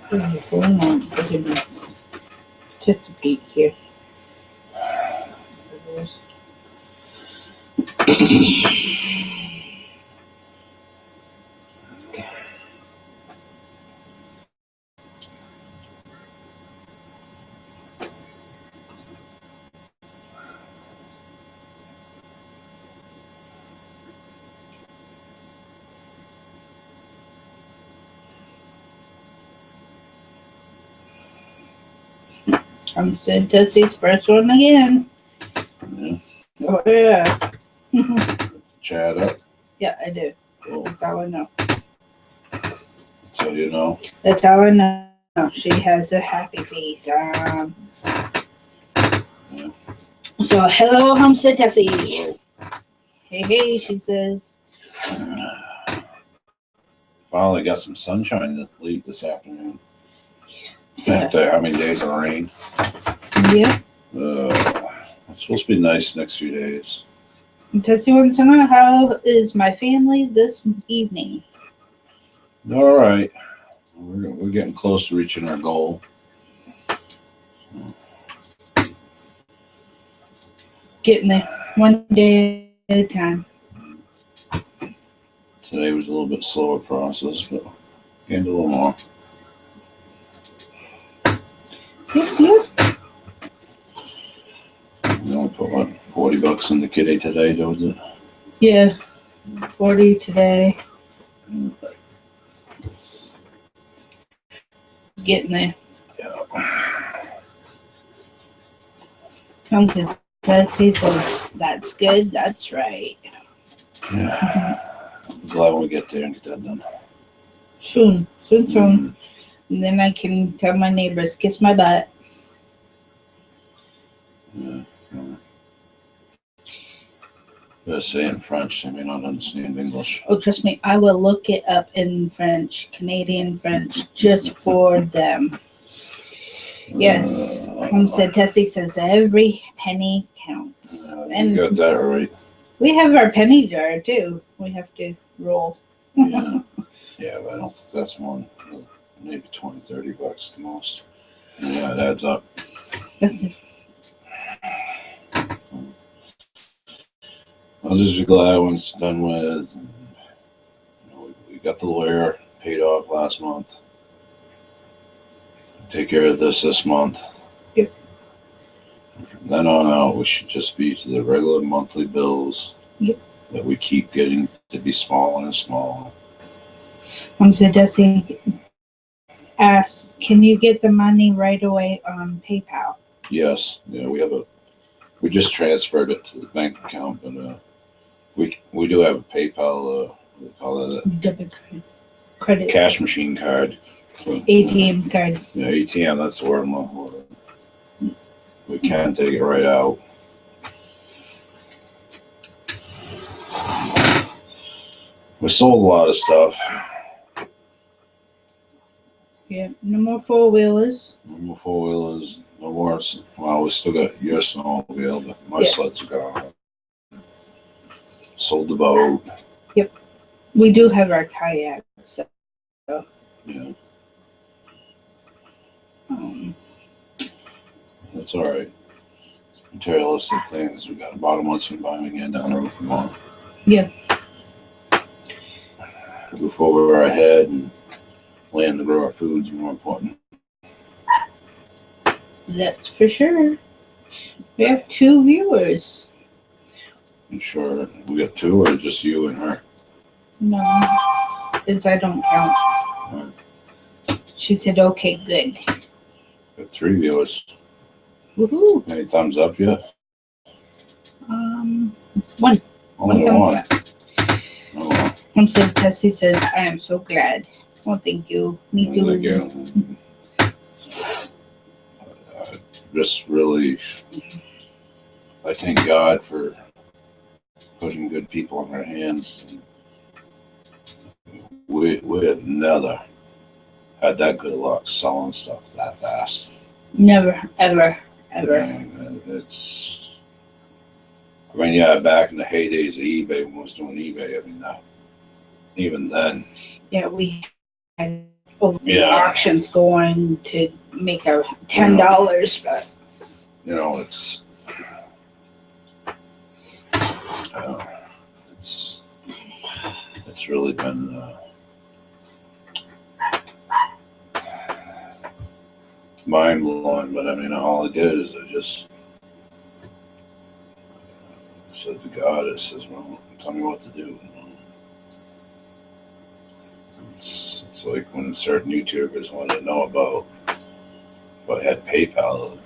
Going on? Just a peek here. I'm Sid Tessie's first one again. Yeah. Oh yeah. Chat up. Yeah, I do. That's how I know. So you know. That's how I know. She has a happy face. So hello, Homestead Tessie. Hey, hey, she says. Finally got some sunshine late this afternoon. Yeah. After how many days of rain? Yeah. It's supposed to be nice next few days. Tessie wants to know, how is my family this evening? All right. We're getting close to reaching our goal. Getting there one day at a time. Today was a little bit slower process, but gained a little more. Yep. We only put what, $40 in the kitty today, was it? Yeah. 40 today. Getting there. Yeah. Come to Tessie says, that's good, that's right. Yeah. I'm glad we get there and get that done. Soon. And then I can tell my neighbors, kiss my butt. Yeah. Better say in French, they may not understand English. Oh, trust me, I will look it up in French, Canadian French, just for them. Yes. Homestead Tessie says every penny counts. You got that right. We have our penny jar too. We have to roll. Yeah. Yeah, but I don't think that's one. Maybe $20, $30 the most. Yeah, it adds up. That's it. I'll just be glad when it's done with. We got the lawyer paid off last month. Take care of this month. Yep. From then on out, we should just be to the regular monthly bills. Yep. That we keep getting to be smaller and smaller. So Tessie asks, can you get the money right away on PayPal? Yes. Yeah, we just transferred it to the bank account, but we do have a PayPal. What do they call it? Debit credit. Cash machine card. So, ATM card. Yeah, ATM. That's the word I'm looking for. We can take it right out. We sold a lot of stuff. Yeah, no more four-wheelers. No more four-wheelers. No more. Well, we still got your snowmobile, but my sleds are gone. Sold the boat. Yep. We do have our kayak, so. Yeah. That's all right. It's materialistic things. We got a bottom once we buy them again down the road from home. Yeah. Roof over our head and land to grow our food is more important. That's for sure. We have 2 viewers. You sure we got 2 or just you and her? No, because I don't count. Right. She said, okay, good. Got 3 viewers. Woohoo. Any thumbs up yet? 1. Only one. Oh, well. Homestead Tessie says, I am so glad. Well, thank you. Me too. Thank you. Just really, I thank God for putting good people in our hands. We had never had that good luck selling stuff that fast. Never, ever. And it's, I mean, yeah, back in the heydays of eBay, when I was doing eBay, I mean, even then. Yeah, we had Yeah. auctions going to make a $10, but You know, it's it's really been mind blowing. But I mean, all I did is I just said to God, it says, "Well, tell me what to do." You know? It's like when certain YouTubers wanted to know about if I had PayPal.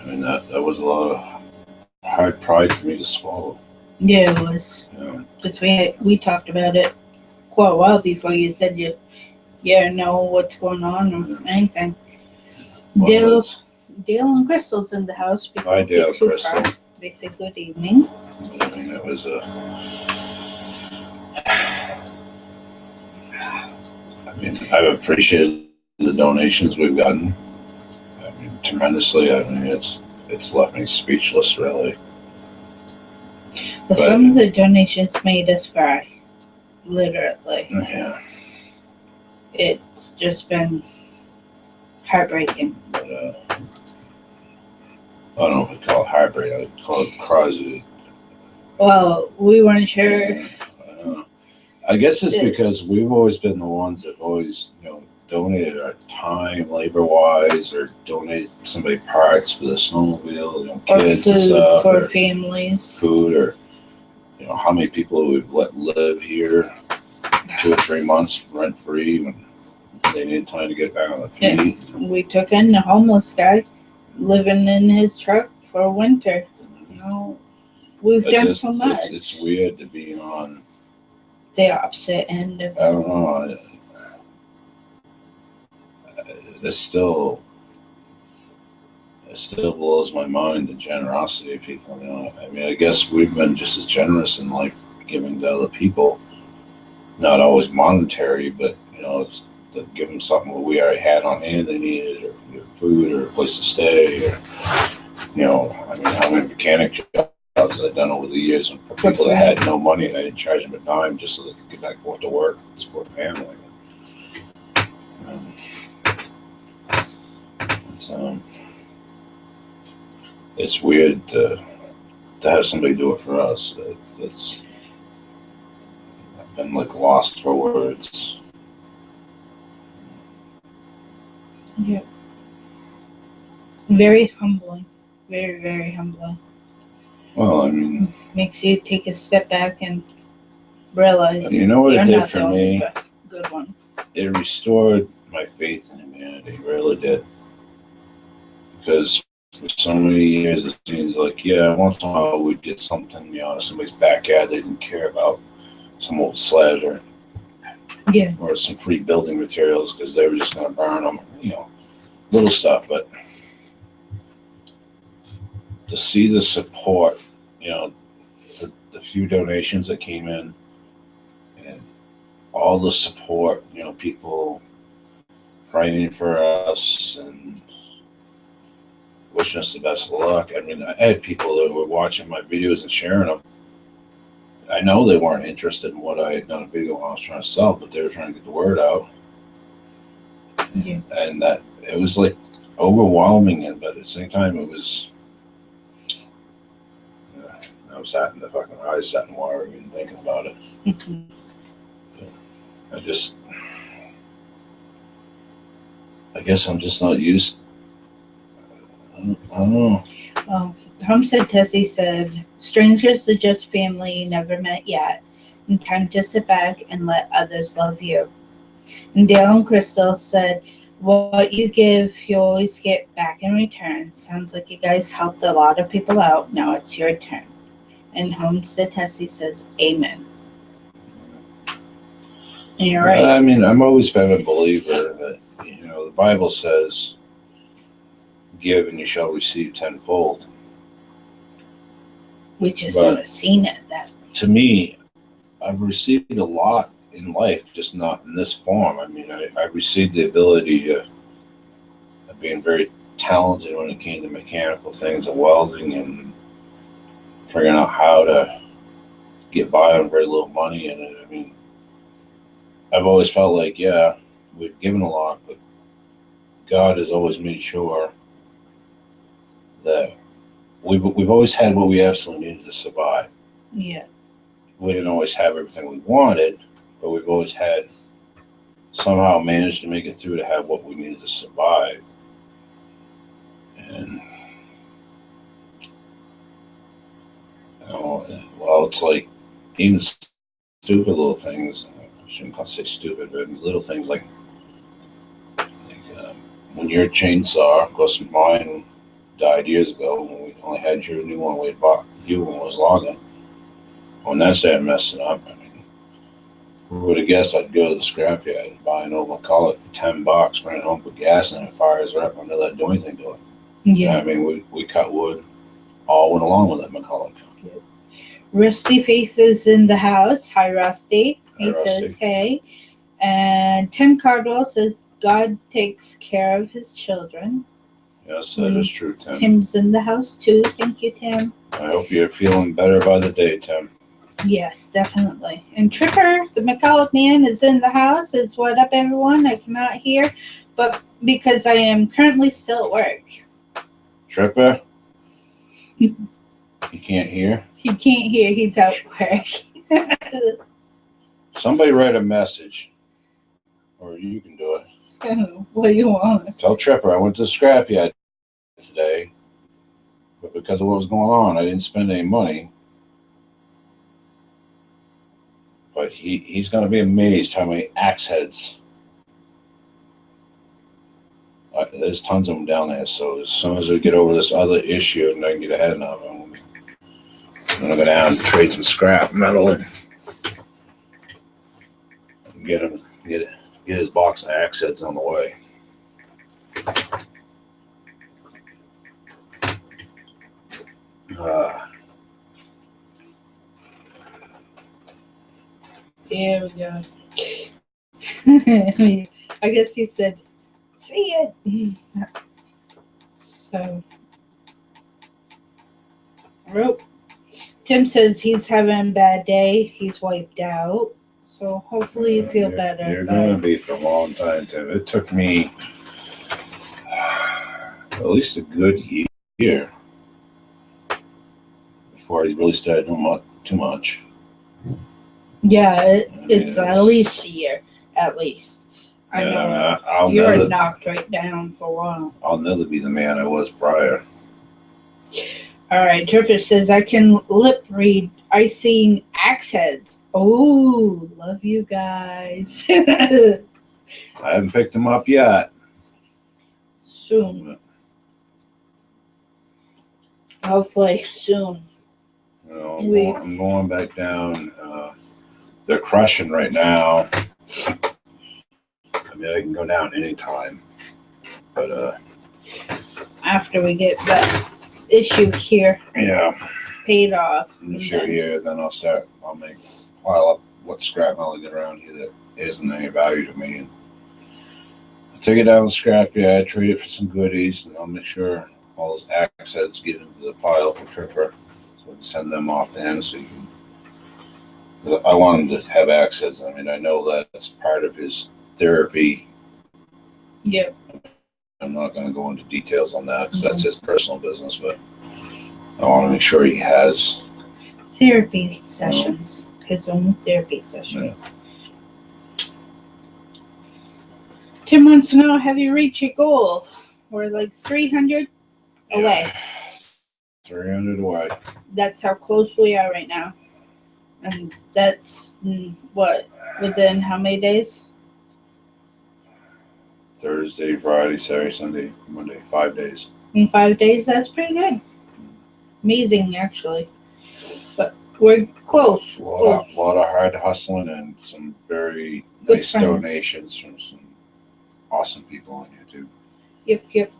I mean, that was a lot of hard pride for me to swallow. yeah, it was. You know? Because we talked about it quite a while before you said you know what's going on or anything. Well, Dale that's- and Crystal's in the house. Before Hi, we get Dale, too Crystal. far. They say good evening. I mean, it was I mean, I've appreciated the donations we've gotten. I mean, tremendously. I mean, it's left me speechless, really. But some of the donations made us cry. Literally. Yeah. It's just been heartbreaking. But I don't know if we call it heartbreak. I call it cries. Well, we weren't sure. I guess it's because we've always been the ones that always, donated our time, labor-wise, or donated somebody parts for the snowmobile, Or kids and food stuff, for or families. food, or how many people we've let live here 2 or 3 months rent-free when they need time to get back on their feet. Yeah. We took in a homeless guy living in his truck for winter. We've done so much. It's weird to be on the opposite end of I don't know. It still blows my mind, the generosity of people. I mean, I guess we've been just as generous in like giving to other people, not always monetary, but it's to give them something we already had on hand they needed, or food, or a place to stay, or I mean, how many mechanic jobs I've done over the years for people that had no money, and I didn't charge them a dime just so they could get back to work, support family. It's weird to have somebody do it for us. I've been like lost for words. Yeah. Very humbling. Very, very humbling. Well, I mean, makes you take a step back and realize you know what you're it did not for the only me? good one. It restored my faith in humanity. It really did. Because for so many years, it seems like, once in a while we'd get something, somebody's backyard they didn't care about, some old slabs or some free building materials because they were just going to burn them, little stuff. But to see the support, the few donations that came in, and all the support, people praying for us and wishing us the best of luck. I mean, I had people that were watching my videos and sharing them. I know they weren't interested in what I had done a video I was trying to sell, but they were trying to get the word out. Yeah. And that it was like overwhelming, but at the same time, it was. I was starting to fucking eyes starting to water even thinking about it. Mm-hmm. I guess I'm just not used. I don't know. Well, Homestead Tessie said, strangers are just family you never met yet, and time to sit back and let others love you. And Dale and Crystal said, what you give, you always get back in return. Sounds like you guys helped a lot of people out. Now it's your turn. And Homestead Tessie says, amen. And you're right. I mean, I'm always been a believer that, the Bible says, give and you shall receive tenfold. We just haven't seen it. That to me, I've received a lot in life, just not in this form. I mean, I received the ability of being very talented when it came to mechanical things, of welding and figuring out how to get by on very little money. And I mean, I've always felt like, yeah, we've given a lot, but God has always made sure that we've always had what we absolutely needed to survive. Yeah. We didn't always have everything we wanted, but we've always had somehow managed to make it through to have what we needed to survive. And well, it's like even stupid little things. I shouldn't say stupid, but little things like when your chainsaw, of course, mine died years ago when we only had your new one we bought you when it was logging. When that started messing up, I mean, who would have guessed I'd go to the scrapyard and buy an old McCulloch for $10, bring it home, put gas in it, fires her up, and never let it do anything to it. Yeah. I mean, we cut wood all went along with that McCulloch. Rusty Faith is in the house. Hi, Rusty. He Hi, says, Rusty. hey. And Tim Cardwell says, God takes care of his children. Yes, that is true, Tim. Tim's in the house too. Thank you, Tim. I hope you're feeling better by the day, Tim. Yes, definitely. And Tripper, the McCulloch man, is in the house. Is what up, everyone? I cannot hear, but because I am currently still at work. Tripper? You can't hear? He can't hear. He's at work. Somebody write a message, or you can do it. What do you want? Tell Tripper I went to the scrapyard today, but because of what was going on, I didn't spend any money. But he's going to be amazed how many axe heads. There's tons of them down there. So as soon as we get over this other issue and I can get ahead of them, I'm going to go down and trade some scrap metal and get his box of axe heads on the way. Here we go. I guess he said, see it. So, rope. Tim says he's having a bad day. He's wiped out. So hopefully you feel better. You're going to be for a long time, Tim. It took me at least a good year before I really started doing too much. Yeah, it's at least a year. At least. I know. You were knocked right down for a while. I'll never be the man I was prior. All right, Tripper says, I can lip read. I seen axe heads. Oh, love you guys. I haven't picked them up yet. Soon. Hopefully, soon. You know, I'm going back down. They're crushing right now. I mean, I can go down anytime. But after we get that issue here paid off. Issue here, then I'll pile up what scrap metal I get around here that isn't any value to me. And I'll take it down to the scrapyard, trade it for some goodies, and I'll make sure all those axe heads get into the pile for Tripper. So we can send them off to him so he can. I want him to have axe heads. I mean, I know that's part of his therapy. Yep. I'm not going to go into details on that because that's his personal business, but I want to make sure he has therapy sessions, his own therapy sessions. Yeah. Tim wants to know, have you reached your goal? We're like 300 away. 300 away. That's how close we are right now. And that's what, within how many days? Thursday, Friday, Saturday, Sunday, Monday, 5 days. In 5 days, that's pretty good. Amazing, actually. But we're close. A lot of hard hustling and some very Good nice friends. donations from some awesome people on YouTube. Yep.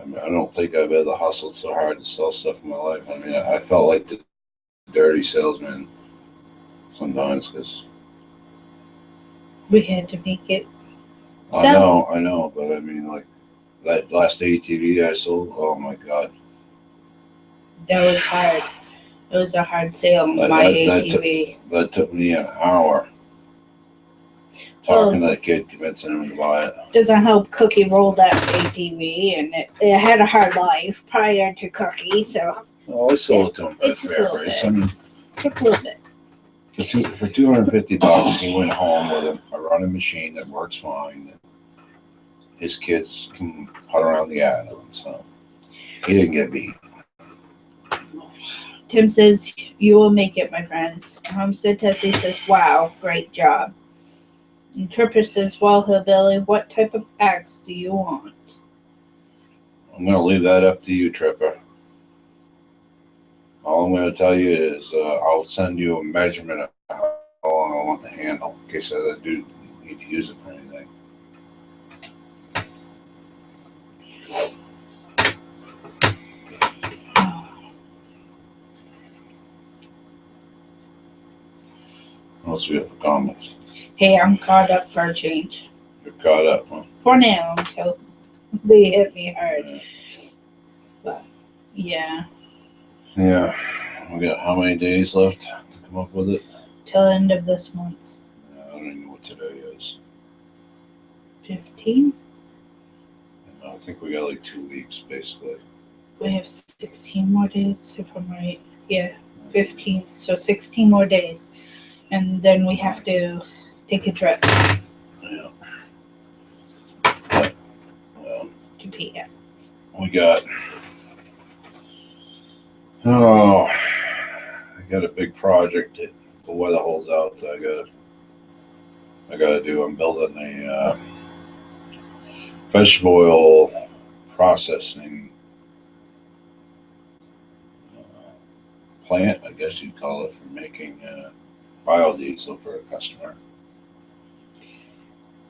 I mean, I don't think I've ever hustled so hard to sell stuff in my life. I mean, I felt like the dirty salesman sometimes because we had to make it. I know, but I mean, like that last ATV I sold, oh my God. That was hard. It was a hard sale on That- my that ATV. That took me an hour talking to the kid, convincing him to buy it. Doesn't help Cookie rolled that ATV, and it had a hard life prior to Cookie, so Oh, I sold it to him for a It took a fair little price. bit. I mean, it took a little bit. for $250, he went home with a running machine that works fine. His kids can putt around the island, so he didn't get beat. Tim says, "You will make it, my friends." Homestead Tessie says, "Wow, great job." And Tripper says, "Well, Hillbilly, what type of axe do you want?" I'm going to leave that up to you, Tripper. All I'm going to tell you is I'll send you a measurement of how long I want the handle in case I do need to use it for anything. What else we have for comments? Hey, I'm caught up for a change. You're caught up, huh? For now, until they hit me hard. Yeah. Yeah, Yeah. We got how many days left to come up with it? till the end of this month. I don't even know what today is. 15? I think we got like 2 weeks, basically. We have 16 more days, if I'm right. Yeah, 15th, so 16 more days. And then we have to take a trip Yeah. to PA. We got. Oh, I got a big project that the weather holds out. I gotta do. I'm building a vegetable oil processing plant, I guess you'd call it, for making biodiesel for a customer.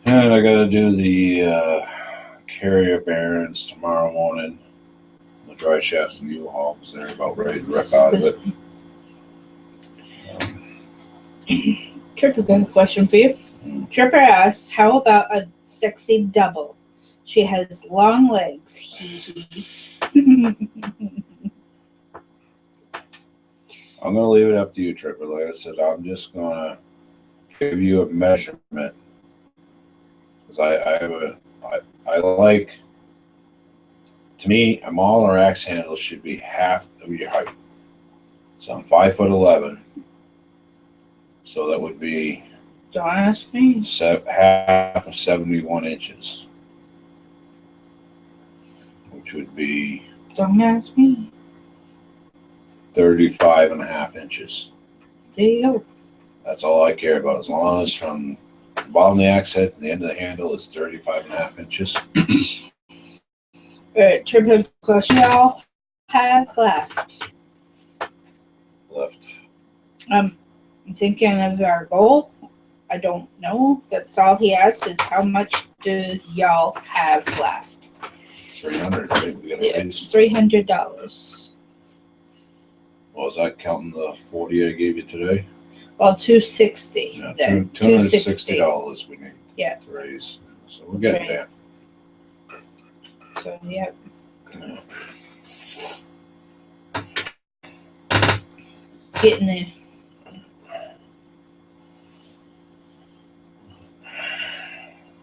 And I gotta do the carrier bearings tomorrow morning. The dry shafts and U-Haul because they're about ready to rip out of it. Tripper got a question for you. Tripper asks, "How about a sexy double? She has long legs." I'm gonna leave it up to you, Tripper. Like I said, I'm just gonna give you a measurement because I like. To me, a mauler axe handle should be half of your height. So I'm 5'11", so that would be Don't ask me. half of 71 inches, which would be Don't ask me. 35 and a half inches. There you go. That's all I care about. As long as from the bottom of the axe head to the end of the handle is 35 and a half inches. Alright, Tripper question y'all have left. I'm thinking of our goal. I don't know. That's all he asks is how much do y'all have left? 300, right? We got Yeah, at least. $300. Well, is that counting the 40 I gave you today? Well, $260. Yeah, There, $260 we need Yeah. to raise. So we're getting That's there. So yeah. Yeah. Getting there.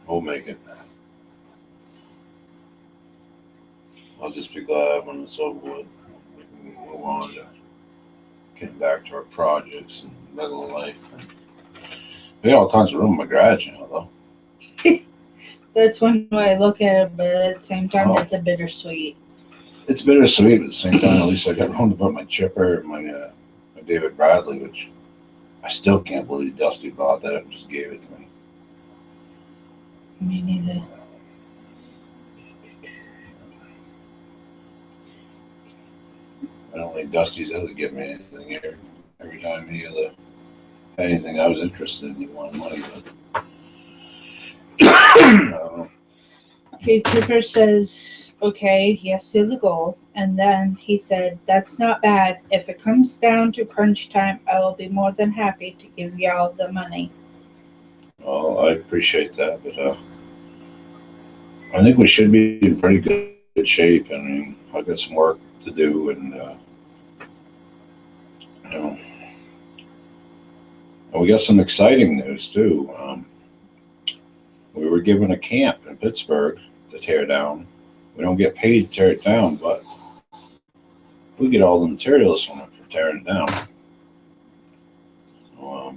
We'll make it. I'll just be glad when it's over with. We can move on to getting back to our projects and regular life. We got all kinds of room in my garage now, though. That's one way I look at it, but at the same time, Oh. it's a bittersweet. It's bittersweet, but at the same time, at least I got room to put my chipper and my David Bradley, which I still can't believe Dusty bought that and just gave it to me. Me neither. I don't think Dusty's ever give me anything every time he had anything I was interested in. He wanted money, but I don't know. Okay, Cooper says, okay, yes to the goal. And then he said, that's not bad. If it comes down to crunch time, I will be more than happy to give y'all the money. Well, I appreciate that, but I think we should be in pretty good shape. I mean, I've got some work to do, and You know, and we got some exciting news too. We were given a camp in Pittsburgh to tear down. We don't get paid to tear it down, but we get all the materials from it for tearing it down. So,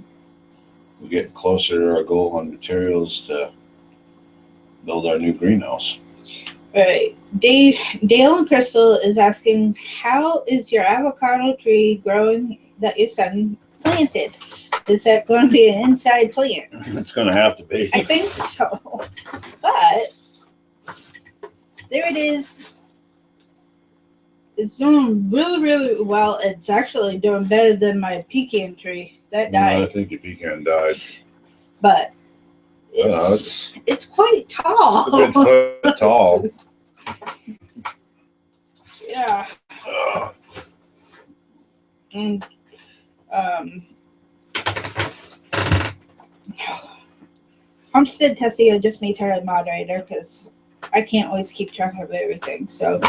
we're getting closer to our goal on materials to build our new greenhouse. All right. Dale and Crystal is asking, how is your avocado tree growing that your son planted? Is that going to be an inside plant? It's going to have to be. I think so. But there it is. It's doing really, really well. It's actually doing better than my pecan tree. That No, I died. think your pecan died. But It's it's quite tall. a good foot tall. Yeah. Ugh. And Homestead Tessie, I just made her a moderator because I can't always keep track of everything. So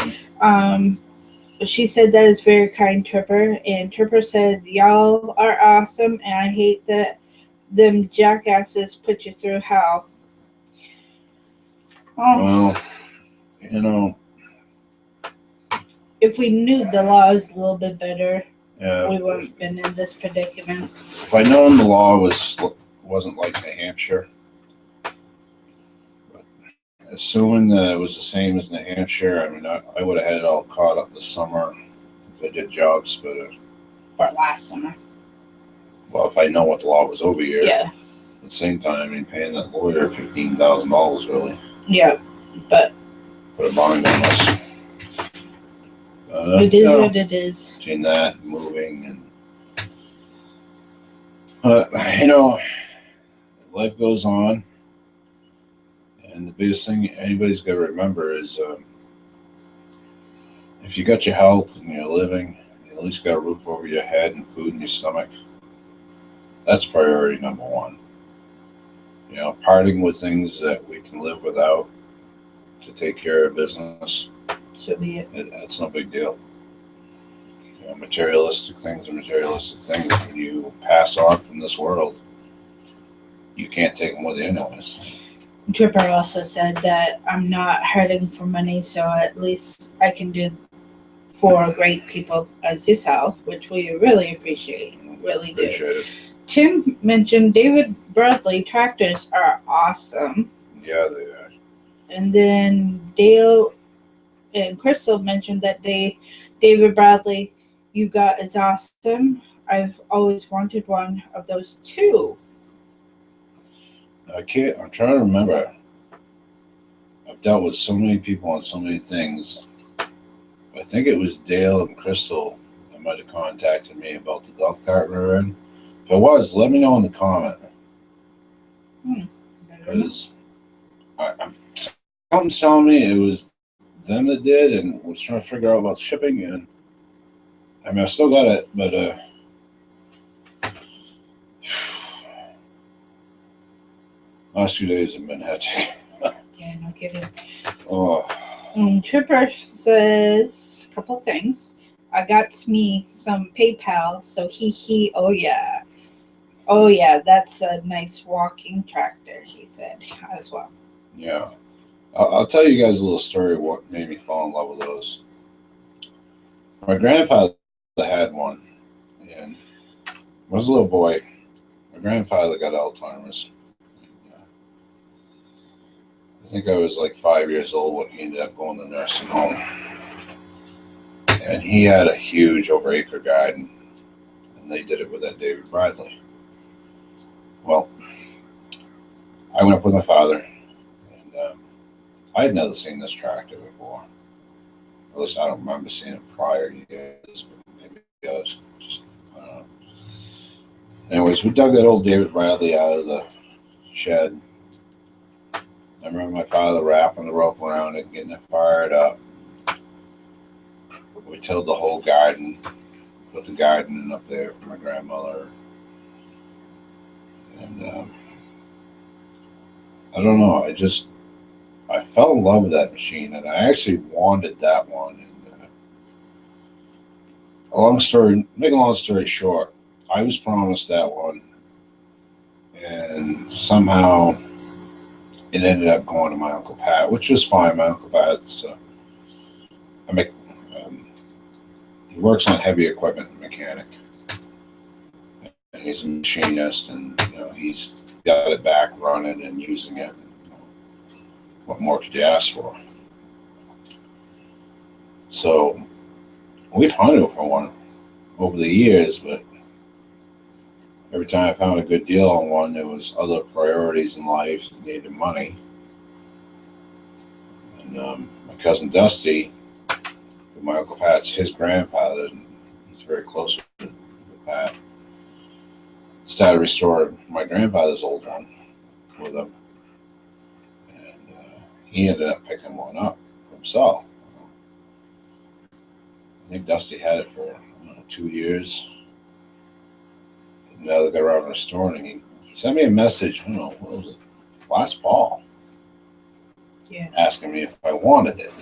she said that is very kind, Tripper. And Tripper said, y'all are awesome, and I hate that them jackasses put you through hell. Well, you know, If we knew the laws a little bit better, yeah, we wouldn't have been in this predicament. if I known the law wasn't like New Hampshire, but assuming that it was the same as New Hampshire, I mean, I would have had it all caught up this summer if I did jobs, but Or last summer. well, if I know what the law was over here, Yeah. at the same time, I mean, paying that lawyer $15,000 really Yeah. But put a bond on us. it is what it is. Between that and moving and you know, life goes on, and the biggest thing anybody's got to remember is if you got your health and you're living, you at least got a roof over your head and food in your stomach. That's priority number one. You know, parting with things that we can live without to take care of business, Should be it. that's no big deal. You know, materialistic things are materialistic things. When you pass on from this world, you can't take them with you anyways. Tripper also said that I'm not hurting for money, so at least I can do for great people as yourself, which we really appreciate. Really do. Appreciate it. Tim mentioned David Bradley tractors are awesome. Yeah, they are. And then Dale and Crystal mentioned that David Bradley you got is awesome. I've always wanted one of those too. I'm trying to remember. I've dealt with so many people on so many things. I think it was Dale and Crystal that might have contacted me about the golf cart we were in. If it was, let me know in the comment. Because something's telling me it was them that did, and was trying to figure out about shipping. And I mean, I still got it, but last 2 days have been hectic. Yeah, no kidding. Oh, Tripper says a couple things. I got me some PayPal, so oh yeah. Oh yeah, that's a nice walking tractor, he said as well. yeah. I'll tell you guys a little story of what made me fall in love with those. My grandfather had one, and when I was a little boy, my grandfather got Alzheimer's. I think I was like 5 years old when he ended up going to the nursing home. And he had a huge over-acre garden, and they did it with that David Bradley. Well, I went up with my father, and I had never seen this tractor before. At least I don't remember seeing it prior years, but maybe I was just, I don't know. Anyways, we dug that old David Bradley out of the shed. I remember my father wrapping the rope around it, getting it fired up. We tilled the whole garden, put the garden up there for my grandmother. And I don't know, I fell in love with that machine, and I actually wanted that one. And make a long story short, I was promised that one, and somehow it ended up going to my Uncle Pat, which was fine. My Uncle Pat's, I make, um, he works on heavy equipment mechanic, and he's a machinist, and he's got it back running and using it. What more could you ask for? So we've hunted for one over the years, but every time I found a good deal on one, there was other priorities in life, needed money. And my cousin Dusty, my Uncle Pat's his grandfather, and he's very close with Pat, started restoring my grandfather's old one with him. And he ended up picking one up for himself. I think Dusty had it for 2 years. And now they got around restoring it. He sent me a message, what was it, last fall, asking me if I wanted it.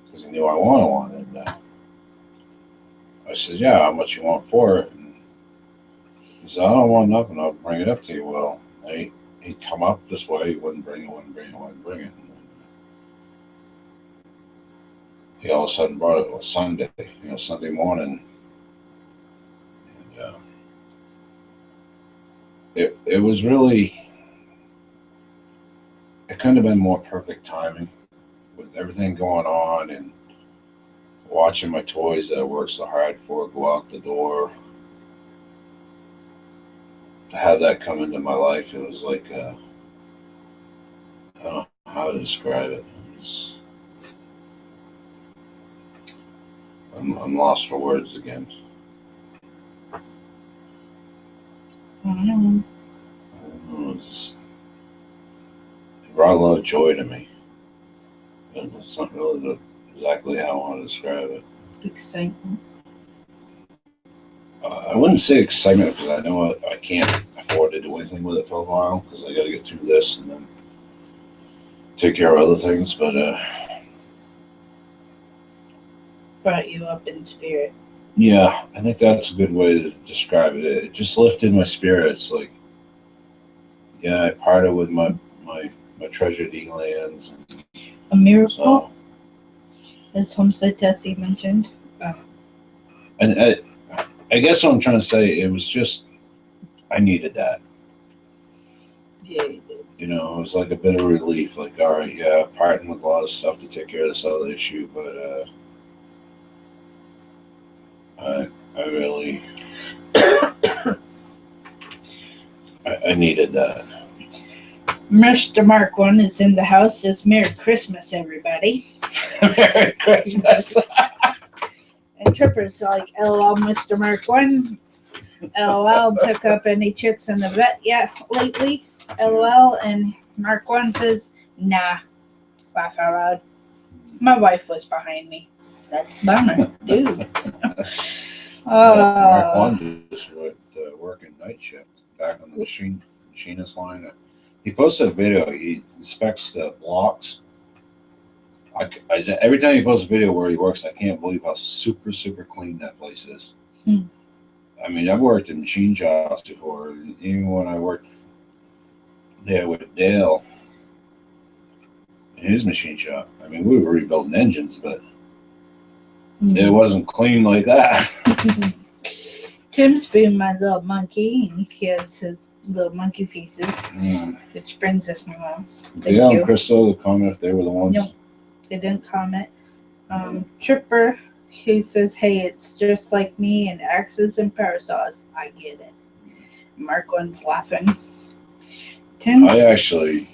Because he knew I wanted one. And I said, yeah, how much you want for it? And he said, I don't want nothing, I'll bring it up to you. Well, he'd come up this way, he wouldn't bring it. And he all of a sudden brought it Sunday, Sunday morning. And it was really, it couldn't have been more perfect timing with everything going on and watching my toys that I worked so hard for go out the door. To have that come into my life, it was like, I don't know how to describe it. I'm lost for words again. I don't know. It brought a lot of joy to me. And it's not really exactly how I want to describe it. Excitement. I wouldn't say excitement because I know I can't afford to do anything with it for a while because I got to get through this and then take care of other things. But Brought you up in spirit. yeah, I think that's a good way to describe it. It just lifted my spirits. Like, yeah, I parted with my treasured elands. A miracle, So, as Homestead Tessie mentioned. and I guess what I'm trying to say, it was just, I needed that. Yeah, you did. It was like a bit of relief. Like, all right, yeah, parting with a lot of stuff to take care of this other issue, but I really, I needed that. Mr. Mark One is in the house. Says Merry Christmas, everybody. Merry Christmas. And Tripper's like, LOL, Mr. Mark One. LOL, pick up any chicks in the vet yet lately? LOL. And Mark One says, nah. Laugh out loud. My wife was behind me. That's a bummer, dude. Mark One just working night shifts back on the machinist line. He posted a video. He inspects the blocks. Every time he posts a video where he works, I can't believe how super, super clean that place is. I mean, I've worked in machine shops before. Even when I worked there with Dale in his machine shop, I mean, we were rebuilding engines, but it wasn't clean like that. Tim's being my little monkey, and he has his little monkey faces, which brings us more. Dale and Crystal, the comment, they were the ones. Nope. They didn't comment. Tripper, he says, hey, it's just like me and axes and parasaws. I get it. Mark One's laughing. Tim's, I actually,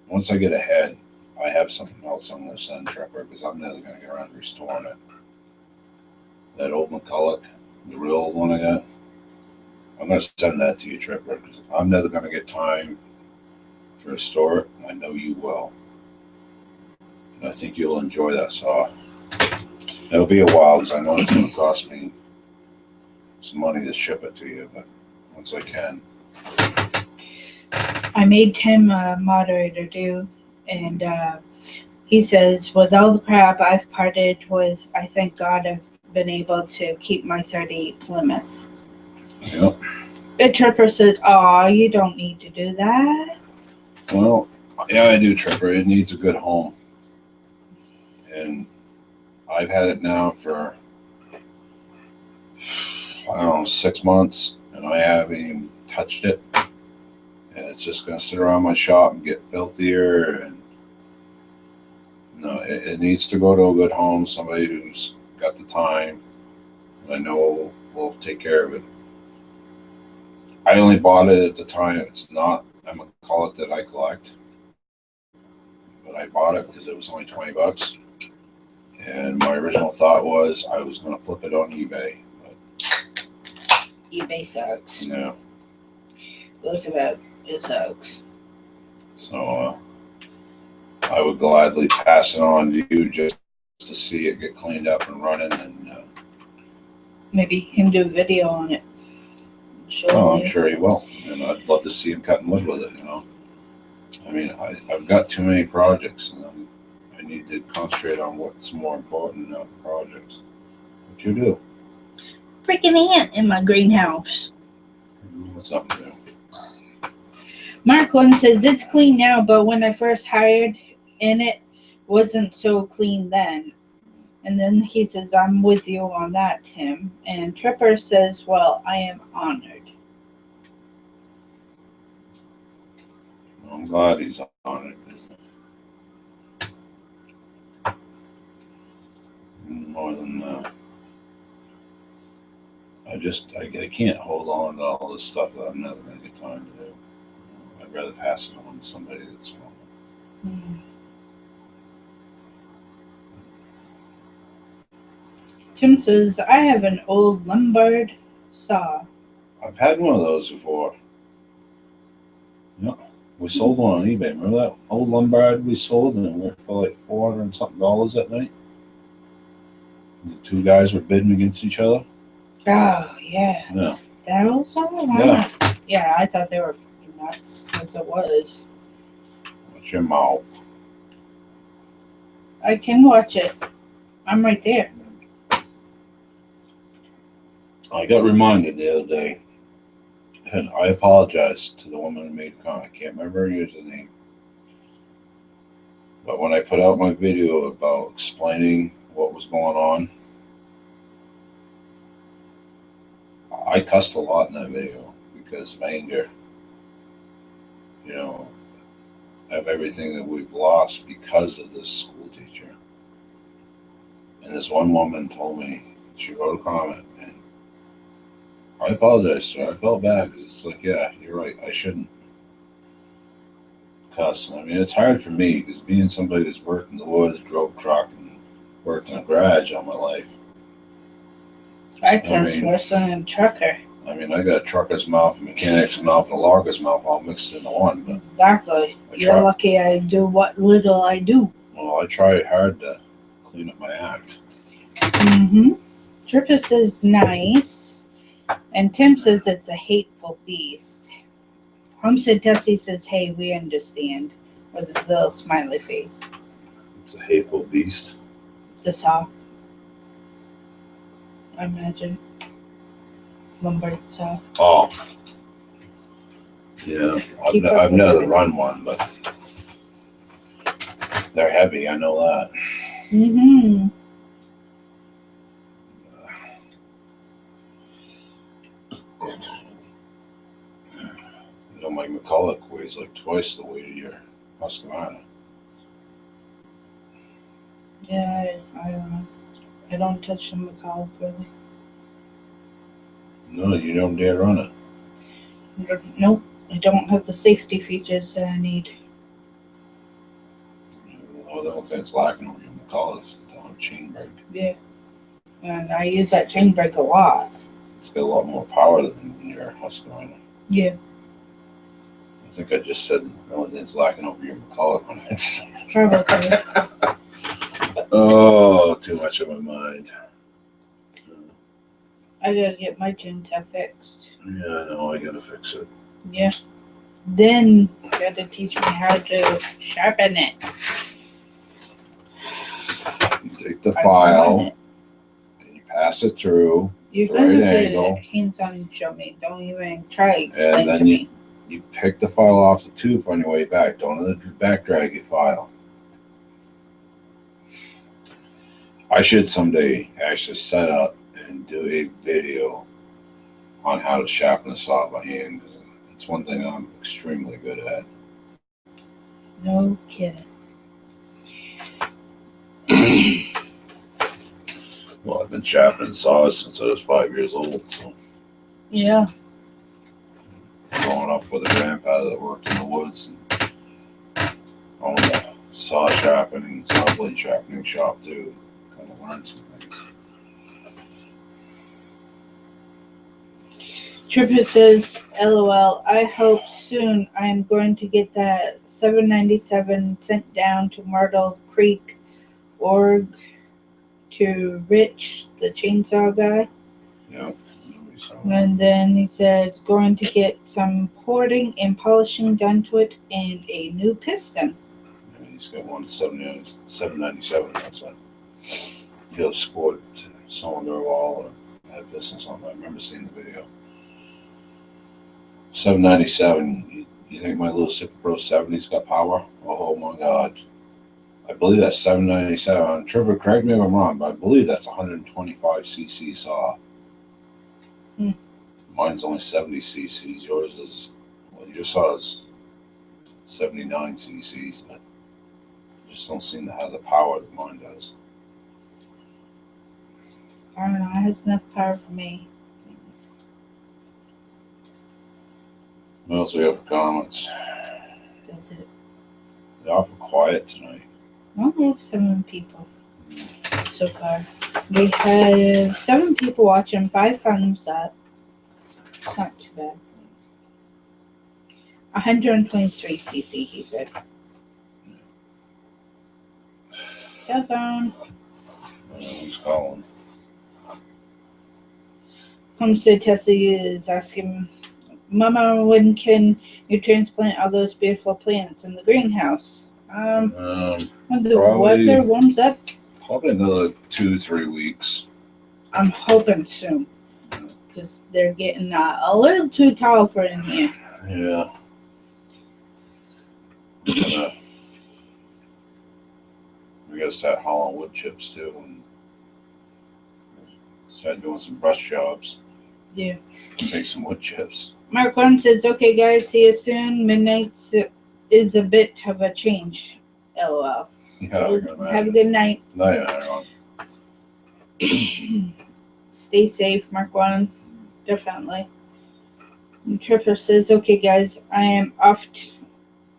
once I get ahead, I have something else I'm going to send Tripper because I'm never going to get around to restoring it. That old McCulloch, the real old one I got, I'm going to send that to you, Tripper, because I'm never going to get time to restore it. I know you will. And I think you'll enjoy that saw. It'll be a while because I know it's going to cost me some money to ship it to you, but once I can. I made Tim a moderator, too, and He says, with all the crap I've parted with, I thank God I've been able to keep my 38 Plymouth. Yep. The Tripper says, aw, you don't need to do that. Well, yeah, I do, Tripper. It needs a good home. And I've had it now for, I don't know, 6 months, and I haven't even touched it. And it's just going to sit around my shop and get filthier. And no, it needs to go to a good home, somebody who's got the time, and I know will take care of it. I only bought it at the time. It's not a McCulloch that I collect, but I bought it because it was only $20. And my original thought was I was going to flip it on eBay. But eBay sucks. no. Look at that. It sucks. So I would gladly pass it on to you just to see it get cleaned up and running. And Maybe you can do a video on it. oh, I'm sure he will. And I'd love to see him cutting wood with it, I mean, I've got too many projects, and I need to concentrate on what's more important than other projects. What you do? Freaking ant in my greenhouse. What's something new? Mark 1 says, it's clean now, but when I first hired in it, wasn't so clean then. And then he says, I'm with you on that, Tim. And Tripper says, well, I am honored. I'm glad he's on it. More than I can't hold on to all this stuff that I'm never going to get time to do. I'd rather pass it on to somebody that's willing. Tim says, I have an old Lombard saw. I've had one of those before. Yep. We sold one on eBay. Remember that old Lombard we sold, and it went for like $400 and something that night? The two guys were bidding against each other. Oh, yeah. Yeah. That old saw? Yeah. Yeah, I thought they were fucking nuts, as it was. What's your mouth? I can watch it. I'm right there. I got reminded the other day, and I apologize to the woman who made the comment. I can't remember her username. But when I put out my video about explaining what was going on, I cussed a lot in that video because of anger. Of everything that we've lost because of this school teacher. And this one woman told me, she wrote a comment, and I apologize to her. I felt bad because it's like, yeah, you're right. I shouldn't cuss. I mean, it's hard for me because being somebody that's worked in the woods, drove truck, and worked in a garage all my life. I cuss worse than a trucker. I mean, I got a trucker's mouth, a mechanic's mouth, and a logger's mouth all mixed into one. But exactly. You're lucky I do what little I do. Well, I try hard to clean up my act. Tripper says nice. And Tim says it's a hateful beast. Homestead Tessie says, hey, we understand. With a little smiley face. It's a hateful beast. The saw. I imagine. Lombard saw. Oh. Yeah. I've never run one, but they're heavy. I know that. My McCulloch weighs like twice the weight of your Husqvarna. Yeah, I don't know. I don't touch the McCulloch really. No, you don't dare run it. Nope, I don't have the safety features that I need. Well, the only thing that's lacking on your McCulloch is the chain brake. Yeah, and I use that chain brake a lot. It's got a lot more power than your Husqvarna. Yeah. I think I just said the only thing that's lacking over your McCulloch when I just... Probably. Oh, too much of my mind. I gotta get my chainsaw fixed. Yeah, I know. I gotta fix it. Yeah. Then you gotta teach me how to sharpen it. You take the I file want it. and you pass it through, You're the gonna right have angle. to hands-on and show me. Don't even try to explain And then to me. you pick the file off the tooth on your way back. Don't back drag your file. I should someday actually set up and do a video on how to sharpen a saw by hand, because it's one thing I'm extremely good at. No kidding. Well, I've been sharpening saws since I was 5 years old, so Yeah. growing up with a grandfather that worked in the woods and owned a saw sharpening, saw blade sharpening shop too. Kind of learned some things. Tripper says, LOL, I hope soon I am going to get that 797 sent down to Myrtle Creek org to Rich, the chainsaw guy. Yeah. And then he said, going to get some porting and polishing done to it and a new piston. Yeah, he's got one 797. That's it. He'll squirt cylinder wall or have business on that. I remember seeing the video. 797. You think my little Super Pro 70's got power? Oh my God. I believe that's 797. Trevor, correct me if I'm wrong, but I believe that's 125cc saw. Mine's only 70 cc's. Yours is, well, your saw is 79 cc's. But just don't seem to have the power that mine does. I don't know, it has enough power for me. What else do we have for comments? Does it? They're awful quiet tonight. We only have 7 people so far. We have 7 people watching, 5 thumbs up. It's not too bad. 123 cc, he said. Telephone. Who's calling? Homestead Tessie is asking, Mama, when can you transplant all those beautiful plants in the greenhouse? When the Probably- weather warms up, Probably another 2-3 weeks. I'm hoping soon. Because they're getting a little too tall for in here. Yeah. We gotta start hauling wood chips too, and start doing some brush jobs. Yeah. Make some wood chips. Mark 1 says, okay, guys, see you soon. Midnight is a bit of a change. LOL. Yeah, I can Have a imagine. good night. No, yeah, Stay safe, Mark 1. Definitely. And Tripper says, okay, guys, I am off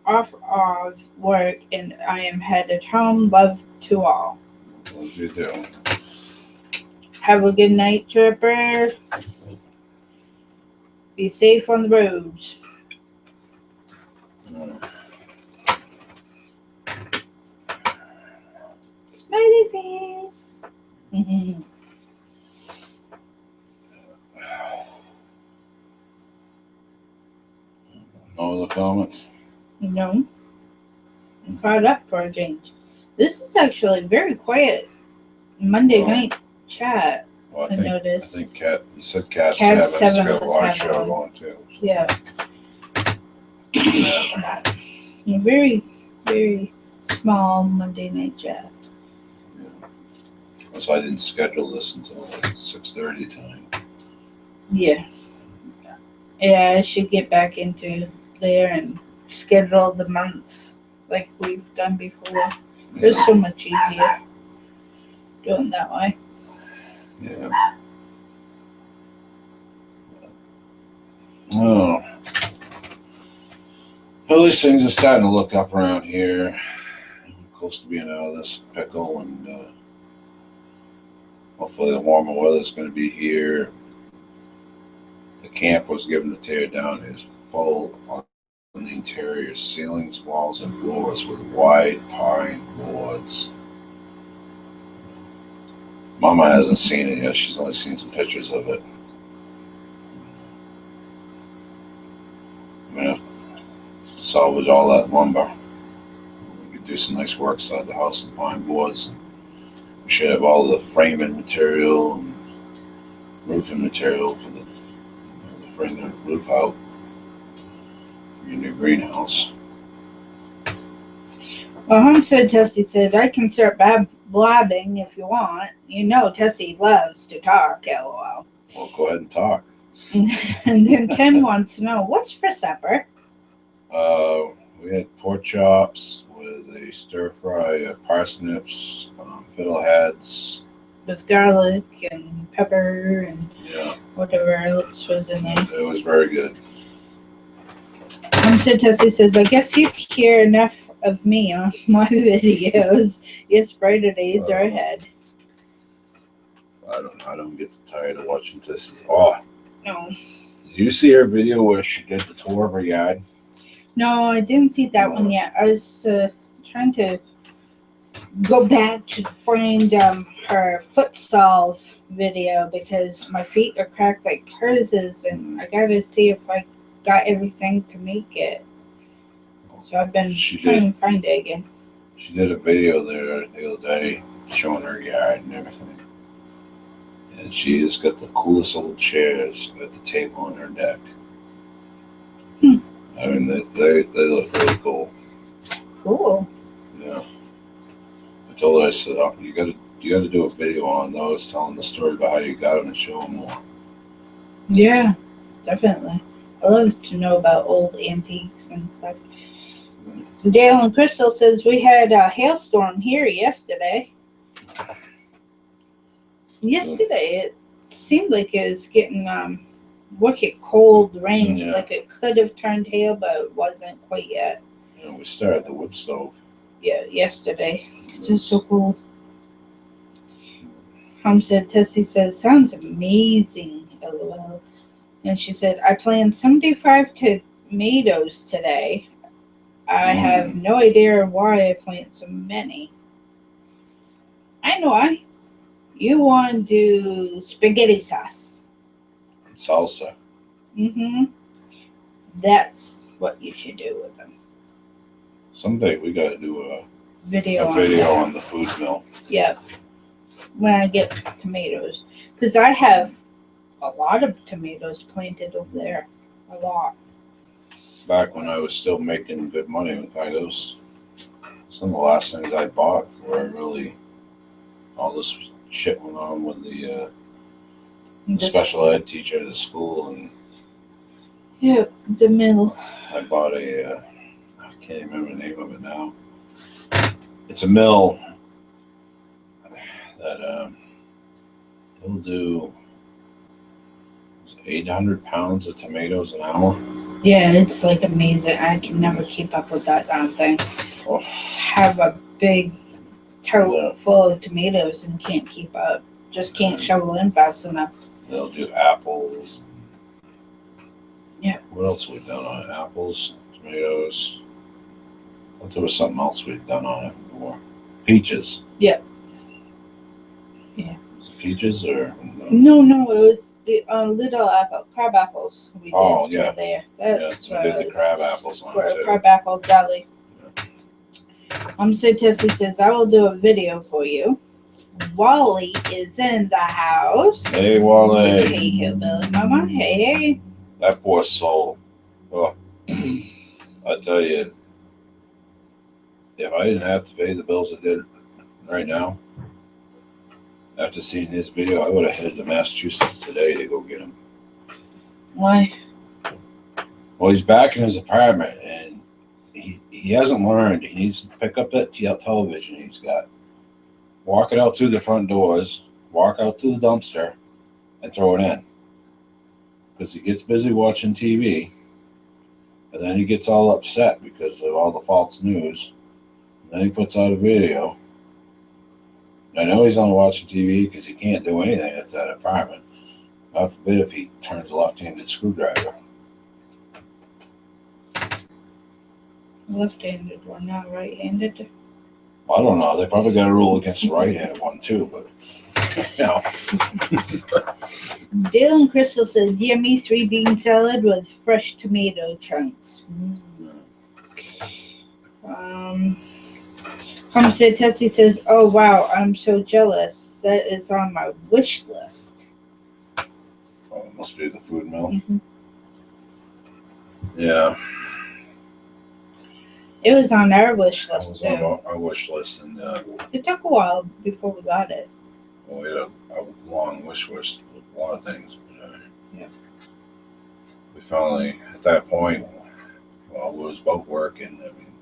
of work and I am headed home. Love to all. what do you do? Have a good night, Tripper. Be safe on the roads. Smiley face. No other comments? No. I'm caught up for a change. This is actually very quiet Monday Well, night chat. Well, I noticed. I think Cat. You said Cat's Cat having 7 a was live having show one. going too. Yeah. Yeah. Very, very small Monday night chat. So I didn't schedule this until like 6:30 tonight. Yeah. Yeah, I should get back into there and schedule the month like we've done before. It's so much easier doing that way. Yeah. Oh. Well, these things are starting to look up around here. Close to being out of this pickle, and hopefully the warmer weather is going to be here. The camp was given to tear down. It's full on the interior ceilings, walls, and floors with wide pine boards. Mama hasn't seen it yet. She's only seen some pictures of it. I'm gonna salvage all that lumber. We could do some nice work inside the house with pine boards. We should have all the framing material and roofing material for the frame the roof out for your new greenhouse. Well, Homestead Tessie says, I can start blabbing if you want. You know Tessie loves to talk, lol. Well, go ahead and talk. And then Tim wants to know, what's for supper? We had pork chops with a stir fry, parsnips, fiddleheads. With garlic and pepper and Yeah, whatever else was in there. it was very good. Homestead Tessie says, I guess you hear enough of me on my videos. Yes, brighter days are ahead. I don't get tired of watching this. Oh, No. did you see her video where she did the tour of her yard? No, I didn't see that one yet. I was trying to go back to find her foot solve video because my feet are cracked like hers is, and I gotta see if I got everything to make it. So I've been trying to find it again. She did a video there the other day showing her yard and everything. And she just got the coolest little chairs at the table on her deck. I mean, they look really cool. Cool. Yeah. I told her, I said, oh, you got to do a video on those, telling the story about how you got them and show them more. Yeah, definitely. I love to know about old antiques and stuff. Dale and Crystal says we had a hailstorm here yesterday. Yesterday, it seemed like it was getting wicked cold rain. Yeah. Like it could have turned hail, but it wasn't quite yet. You know, we started the wood stove. Yeah, yesterday. It was so cold. Homestead Tessie says, sounds amazing, LOL. And she said, I planted 75 tomatoes today. I have no idea why I planted so many. I know why. You want to do spaghetti sauce. Salsa. Mm-hmm. That's what you should do with them. Someday we got to do a Video on the food mill. Yep. When I get tomatoes. Because I have a lot of tomatoes planted over there. A lot. Back when I was still making good money with those, some of the last things I bought were really all this shit went on with the special ed teacher at the school, and Yep, the mill. I bought I can't remember the name of it now. It's a mill that will do 800 pounds of tomatoes an hour. Yeah, it's like amazing. I can never keep up with that damn thing. Oh. Have a big tote full of tomatoes and can't keep up. Just can't shovel in fast enough. They'll do apples. Yeah. What else we've done on it? Apples, tomatoes. I thought there was something else we'd done on it before. Peaches. Yep. Yeah. Was it peaches or? No, it was the little crab apples we did yeah. there. That's what we did the crab apples on for too. a crab apple jelly. Tessie says, I will do a video for you. Wally is in the house. Hey, Wally. Hey, hillbilly mama. Hey. That poor soul. Oh, I tell you, if I didn't have to pay the bills I did right now, after seeing his video, I would have headed to Massachusetts today to go get him. Why? Well, he's back in his apartment, and he hasn't learned. He needs to pick up that television he's got, walk it out through the front doors, walk out to the dumpster, and throw it in. Because he gets busy watching TV, and then he gets all upset because of all the false news. And then he puts out a video. I know he's on watching TV because he can't do anything at that apartment. God forbid if he turns a left-handed screwdriver. Left-handed one, not right-handed. I don't know. They probably got a rule against the right-handed one too, but you know. Dale and Crystal said, yummy 3-bean salad with fresh tomato chunks. Homestead Tessie says, "Oh wow, I'm so jealous. That is on my wish list." Oh, it must be the food mill. Mhm. Yeah, It was on our wish that list was on too. our wish list, and It took a while before we got it. well, we had a long wish list with a lot of things. But, Yeah. we finally, at that point, well, we was both working. I mean,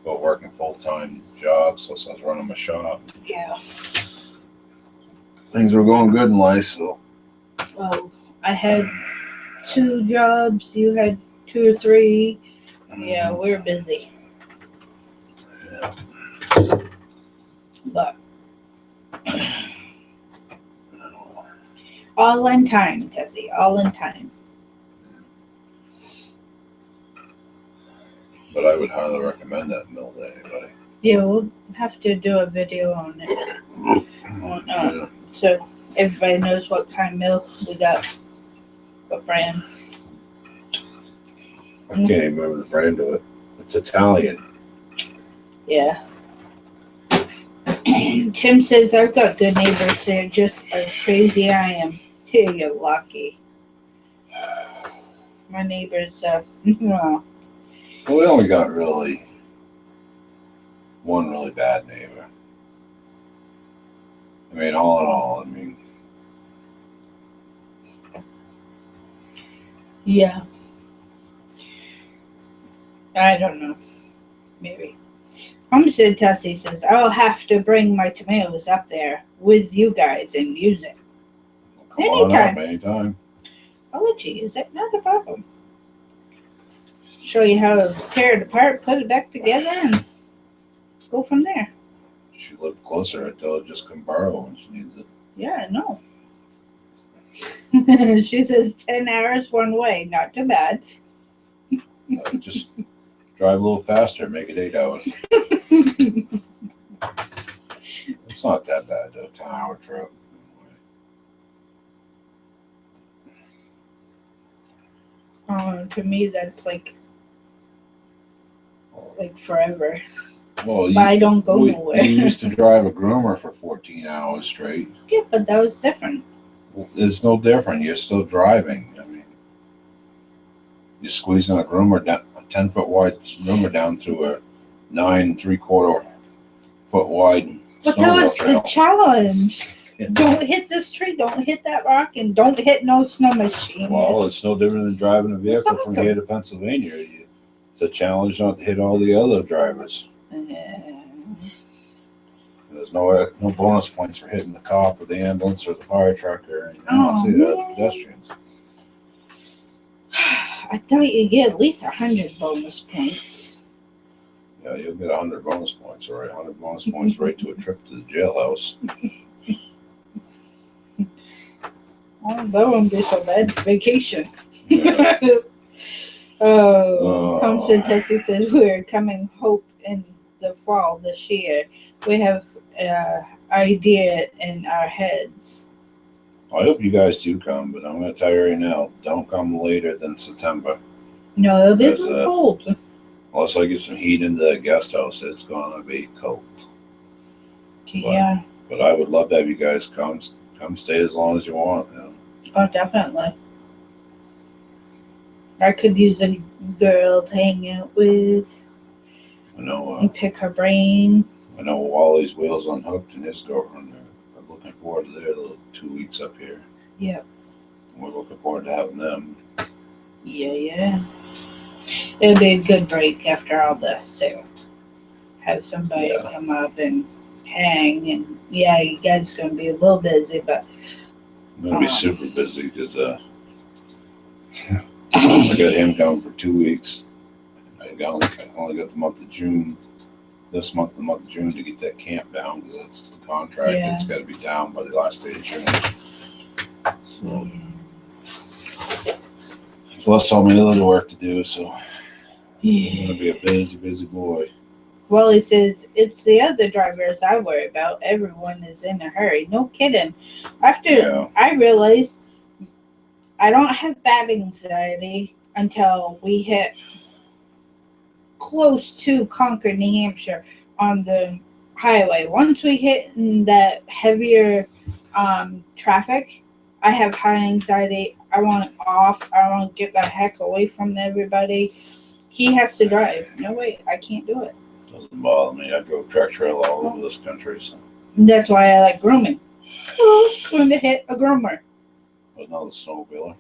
both working full-time jobs, so I was running my shop. Yeah. Things were going good in life, so Well, I had 2 jobs. You had 2 or 3. Yeah, we're busy, yeah. but all in time, Tessie. All in time. But I would highly recommend that mill to anybody. Yeah, we'll have to do a video on it. On, Yeah. So everybody knows what kind of milk we got, what brand. I can't even remember the brand of it. It's Italian. Yeah. Tim says, "I've got good neighbors. They're just as crazy I am." Here, you're lucky. My neighbors, well, Well, we only got really one really bad neighbor. I mean, all in all, I mean, yeah. I don't know. Maybe. Homestead Tessie says, "I'll have to bring my tomatoes up there with you guys and use it." come on Anytime. up anytime. I'll let you use it. Not a problem. Show you how to tear it apart, put it back together, and go from there. She lived closer. I tell her just come borrow when she needs it. Yeah, I know. She says 10 hours one way. Not too bad. Just drive a little faster, make it 8 hours. It's not that bad though. 10-hour trip. To me, that's like forever. Well, But I don't go nowhere. You used to drive a groomer for 14 hours straight. Yeah, but that was different. It's no different. You're still driving. I mean, you're squeezing a groomer down, a 10-foot wide groomer down through a 9 3/4 foot wide. But that was the challenge. Don't hit this tree, don't hit that rock, and don't hit no snow machine. Well, it's no different than driving a vehicle awesome. from here to Pennsylvania. It's a challenge not to hit all the other drivers. There's no bonus points for hitting the cop or the ambulance or the fire truck or anything else either. Pedestrians. I thought you'd get at least 100 bonus points. Yeah, you'll get 100 bonus points, right? 100 bonus points right to a trip to the jailhouse. Oh, that won't be so bad. Vacation. Yeah. Homestead Tessie says we're coming hope in the fall this year. We have idea in our heads. I hope you guys do come, but I'm going to tell you right now, don't come later than September. No, it'll be There's a- cold. Unless I get some heat in the guest house, it's going to be cold. Yeah. But I would love to have you guys come stay as long as you want. You know? Oh, definitely. I could use a girl to hang out with I know. and pick her brain. I know Wally's Wheels Unhooked and his girlfriend are looking forward to their little 2 weeks up here. Yeah. We're looking forward to having them. Yeah. It'll be a good break after all this, too. Have somebody Yeah. come up and hang. And, yeah, you guys going to be a little busy, but I'm going to be super busy because I got him coming for 2 weeks. I only got the month of June, this month, the month of June, to get that camp down because that's the contract. Yeah. It's got to be down by the last day of June. So, plus all my other work to do, so I'm going to be a busy boy. Wally says, it's the other drivers I worry about. Everyone is in a hurry. No kidding. After Yeah. I realized I don't have bad anxiety until we hit close to Concord, New Hampshire on the highway. Once we hit in that heavier traffic, I have high anxiety. I want off. I want to get the heck away from everybody. He has to drive. No way, I can't do it. Doesn't bother me. I drove track trailer all over this country, so. That's why I like grooming. Oh, it's going to hit a groomer. But another snowmobiler.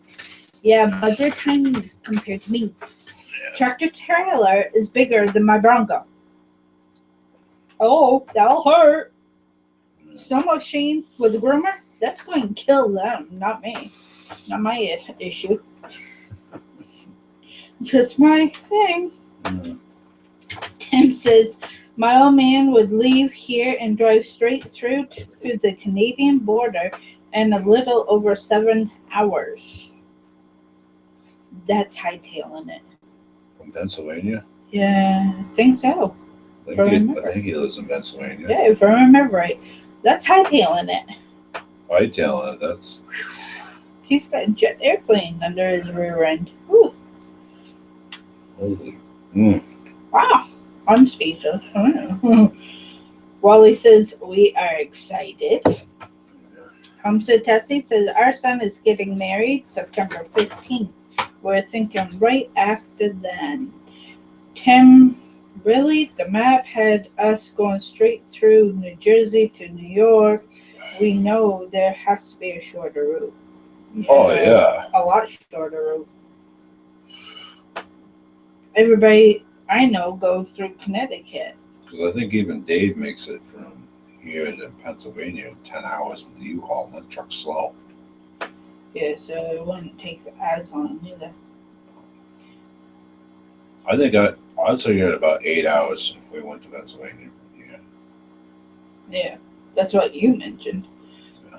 Yeah, but they're tiny compared to me. Yeah. Tractor trailer is bigger than my Bronco. Oh, that'll hurt. Snow machine with a groomer, that's going to kill them, not me. Not my issue. Just my thing. Mm. Tim says, my old man would leave here and drive straight through to the Canadian border in a little over 7 hours. That's hightailing it. From Pennsylvania? Yeah, I think so. I think he lives in Pennsylvania. Yeah, if I remember right. That's hightailing it. Hightailing it, that's. He's got a jet airplane under his rear end. Ooh, Holy. wow. I'm speechless. Wally says, we are excited. Homestead Tessie says, our son is getting married September 15th. We're thinking right after then. Tim, really? The map had us going straight through New Jersey to New York. We know there has to be a shorter route. Oh, yeah. A lot shorter route. Everybody I know goes through Connecticut. Because I think even Dave makes it from here to Pennsylvania 10 hours with the U-Haul and the truck's slow. Yeah, so it wouldn't take as long either. I think I'd say you're at about 8 hours if we went to Pennsylvania from here. Yeah, that's what you mentioned. Yeah.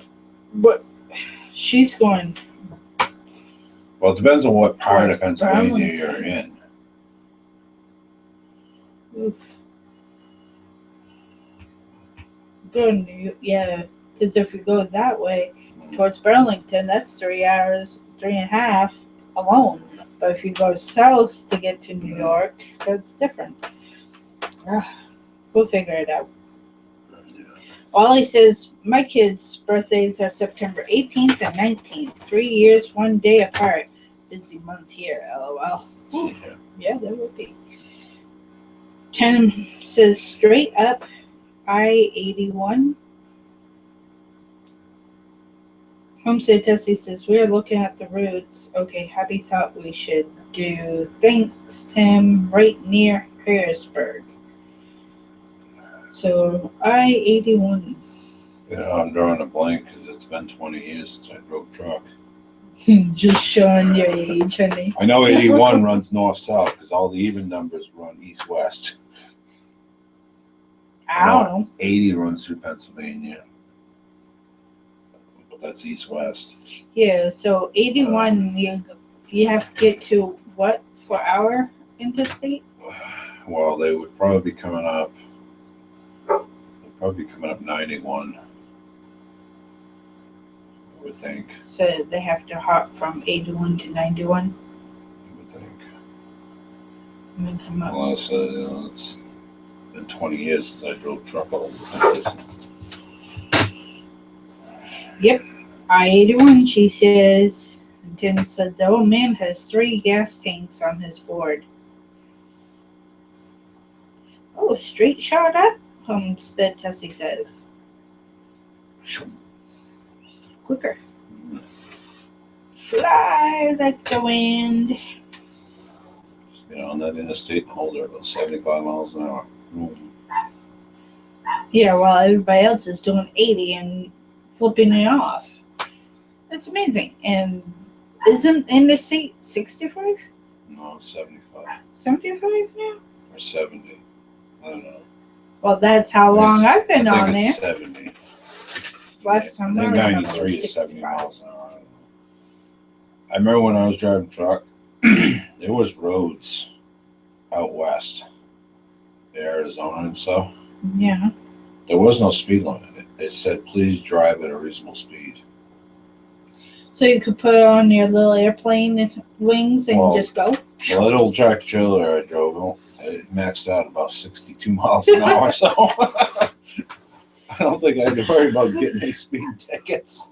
But she's going. Well, it depends on what part of Towards Pennsylvania Burlington. you're in. Oof. Go yeah, because if you go that way towards Burlington, that's 3 hours, 3.5 alone. But if you go south to get to New York, that's different. We'll figure it out. Wally says, my kids' birthdays are September 18th and 19th, 3 years, 1 day apart. Busy month here, lol. Yeah. Yeah, that would be. Tim says, straight up I-81. Homestead Tessie says, we're looking at the routes. Okay, Happy thought we should do thanks, Tim, right near Harrisburg. So, I-81. I'm drawing a blank because it's been 20 years since I drove truck. Just showing your age, honey. I know 81 runs north-south because all the even numbers run east-west. I don't know. 80 runs through Pennsylvania. But that's east-west. Yeah, so 81, you have to get to what for our interstate? Well, they would probably be coming up. They'd probably be coming up 91. I would think. So they have to hop from 81 to 91 I would think. and then come up. Unless it's been 20 years since I drove truck all over the country. Yep, I-81, she says. And Tim says the old man has 3 gas tanks on his Ford. Oh, straight shot up, Homestead Tessie says. Quicker. Fly like the wind. Just get on that interstate and hold her about 75 miles an hour. Yeah, while everybody else is doing 80 and flipping it off. That's amazing. And isn't interstate 65? No, it's 75 75 now? or 70. I don't know. Well, that's how long I've been I on think there. it's 70. Last time I think I remember 93 was is 70 65. miles an hour. I remember when I was driving truck, there was roads out west, Arizona and stuff. Yeah. There was no speed limit. It said, please drive at a reasonable speed. So you could put on your little airplane wings and Well, just go? The little tractor trailer I drove, it maxed out about 62 miles an hour. So I don't think I had to worry about getting any speeding tickets.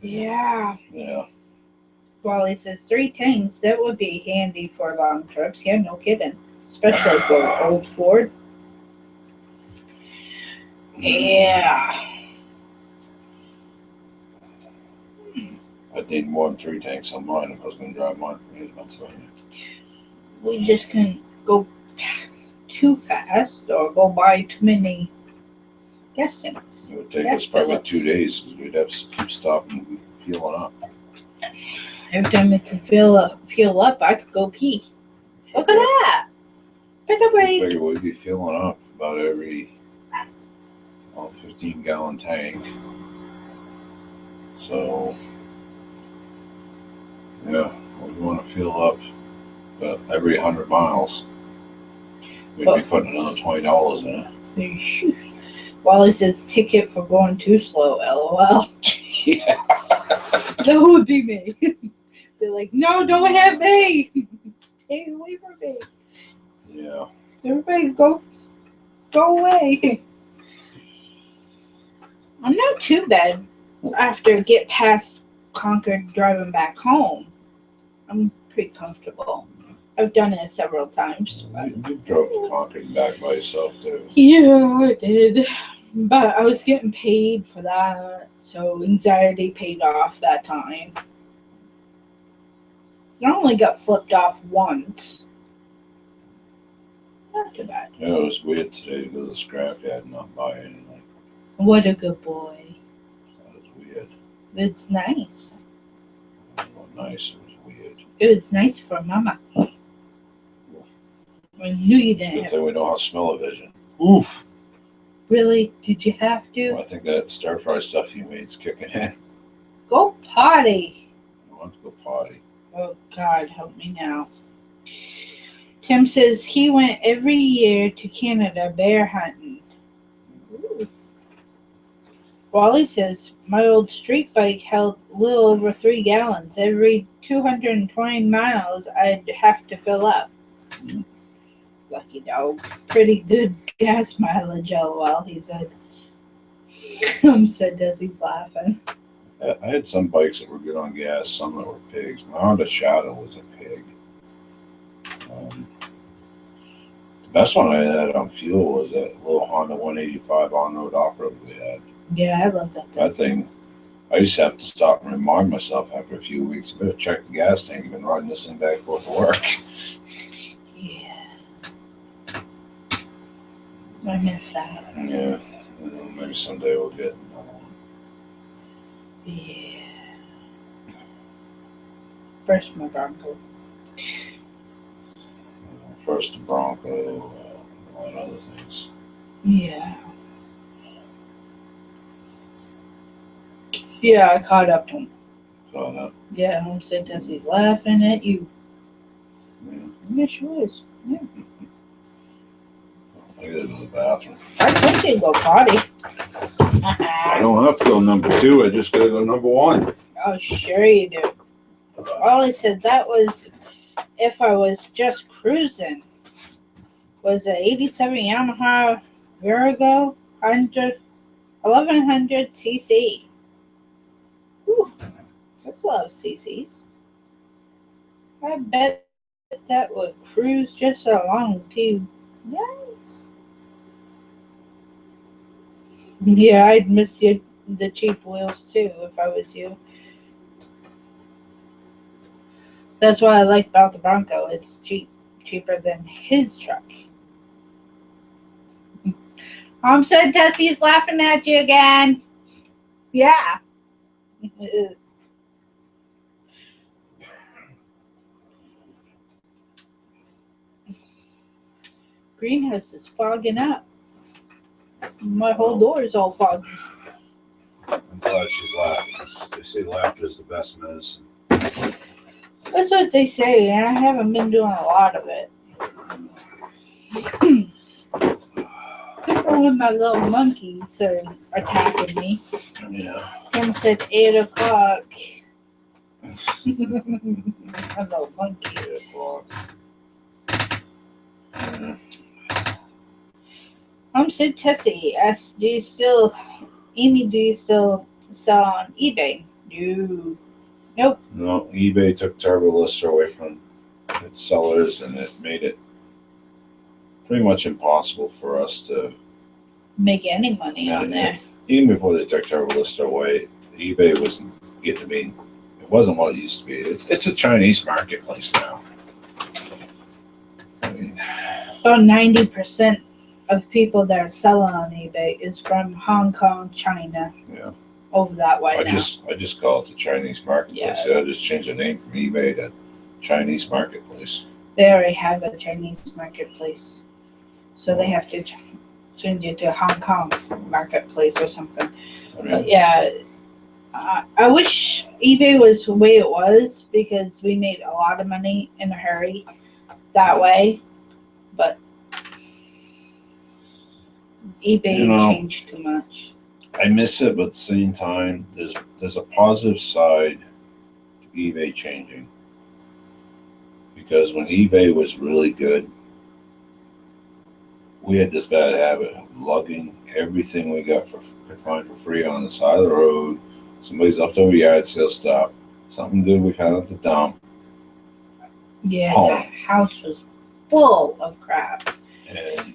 Yeah. Yeah. Wally says 3 tanks. That would be handy for long trips. Yeah, no kidding. Especially for old Ford. Yeah. I'd need more than 3 tanks on mine if I was going to drive mine from Pennsylvania. We just couldn't go too fast or go by too many gas tanks. It would take Yes, us probably Phillips. 2 days because we'd have to keep stopping and fueling up. Every time it could fuel up, I could go pee. Look at that. Pick a I break. figure we'd be filling up about every 15-gallon tank. So, yeah, we'd want to fill up every 100 miles. We'd be putting another $20 in it. Wally says ticket for going too slow, LOL. Yeah. That would be me. Be like, no, don't hit me. Stay away from me. Yeah. Everybody go away. I'm not too bad after I get past Concord driving back home. I'm pretty comfortable. I've done it several times. You drove to Concord and back by yourself, too. Yeah, I did. But I was getting paid for that, so anxiety paid off that time. I only got flipped off once. Not too bad. Yeah, it was weird today to go to the scrapyard and not buy anything. What a good boy. That was weird. It's nice. It was nice. It was weird. It was nice for Mama. I knew you It's a didn't good have. thing we don't have smell-o-vision. Oof. Really? Did you have to? I think that stir-fry stuff you made's kicking in. Go potty. I want to go potty. Oh, God, help me now. Tim says he went every year to Canada bear hunting. Ooh. Wally says my old street bike held a little over 3 gallons. Every 220 miles, I'd have to fill up. Lucky dog. Pretty good gas mileage, LOL, he said. Said Desi's laughing. I had some bikes that were good on gas, some that were pigs. My Honda Shadow was a pig. The best one I had on fuel was that little Honda 185 on-road off-road we had. Yeah, I love that. That thing, I used to have to stop and remind myself after a few weeks, I better check the gas tank. I've been riding this thing back and forth to work. Yeah. I miss that. Yeah, maybe someday we'll get another one. Yeah. First, my Bronco. First the Bronco, a lot of other things. Yeah. Yeah, I caught up to him. Caught up. Yeah, Home said Desi's laughing at you. Yeah. Yeah, she was. Yeah. I gotta go to the bathroom. I told you to go potty. I don't have to go number 2. I just gotta go number 1. Oh, sure you do. Ollie said that was if I was just cruising. Was an 87 Yamaha Virago 1100 cc. Whew, that's a lot of cc's. I bet that would cruise just along too. Nice. Yeah, I'd miss the cheap wheels too if I was you. That's what I like about the Bronco. It's cheaper than his truck. Mom said Tessie's laughing at you again. Yeah. Greenhouse is fogging up. My whole door is all foggy. I'm glad she's laughing. They say laughter is the best medicine. That's what they say, and I haven't been doing a lot of it. Except for when my little monkeys are attacking me. Yeah. Tim said 8 o'clock. A little monkey. 8 o'clock. Yeah. Homestead Tessie asked, Amy, do you still sell on eBay? No. Nope. No, eBay took TurboLister away from its sellers, and it made it pretty much impossible for us to Make any money on there. Even before they took TurboLister away, eBay wasn't getting to be. It wasn't what it used to be. It's a Chinese marketplace now. I mean, About 90% of people that are selling on eBay is from Hong Kong, China. Yeah. Over that way I now. just call it the Chinese marketplace. Yeah. I just changed the name from eBay to Chinese marketplace. They already have a Chinese marketplace, so they have to change it to Hong Kong marketplace or something. I mean, But yeah, I wish eBay was the way it was, because we made a lot of money in a hurry that way. But eBay changed too much. I miss it, but at the same time, there's a positive side to eBay changing. Because when eBay was really good, we had this bad habit of lugging everything we could find for free on the side of the road. Somebody's leftover yard sale stuff, something good we found at the dump. Yeah, Home. the house was full of crap. And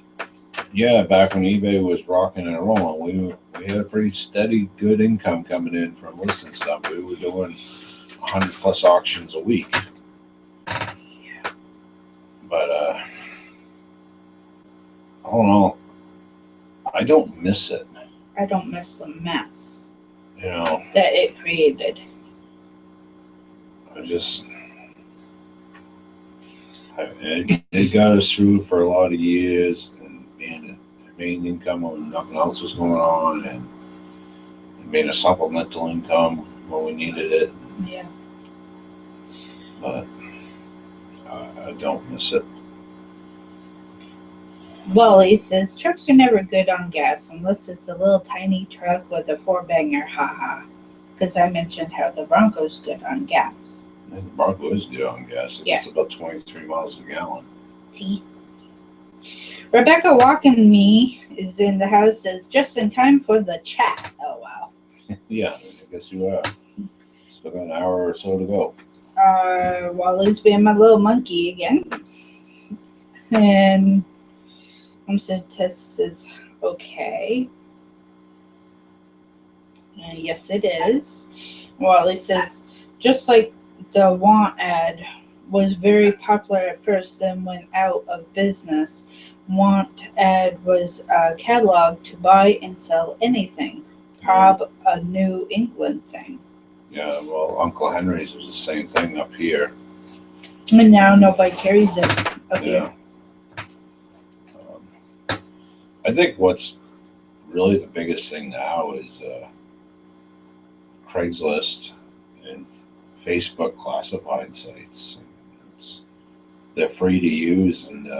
yeah, back when eBay was rocking and rolling, we had a pretty steady, good income coming in from listing stuff. We were doing 100+ auctions a week. But I don't know. I don't miss it. I don't miss the mess You know, that it created. it got us through for a lot of years, and being the main income when nothing else was going on, and it made a supplemental income when we needed it. Yeah. But I don't miss it. Wally says trucks are never good on gas unless it's a little tiny truck with a 4-banger, haha. Because I mentioned how the Bronco's good on gas. And the Bronco is good on gas. It's about 23 miles a gallon. Rebecca Walking Me is in the house, says just in time for the chat. Oh wow. Yeah, I guess you are. Still got an hour or so to go. Wally's being my little monkey again. And says Tess is okay. Yes, it is. Wally says, just like the want ad was very popular at first, then went out of business. Want ad was a catalog to buy and sell anything. Prob a New England thing. Yeah, well, Uncle Henry's was the same thing up here. And now nobody carries it up here. I think what's really the biggest thing now is Craigslist and Facebook classified sites. They're free to use, and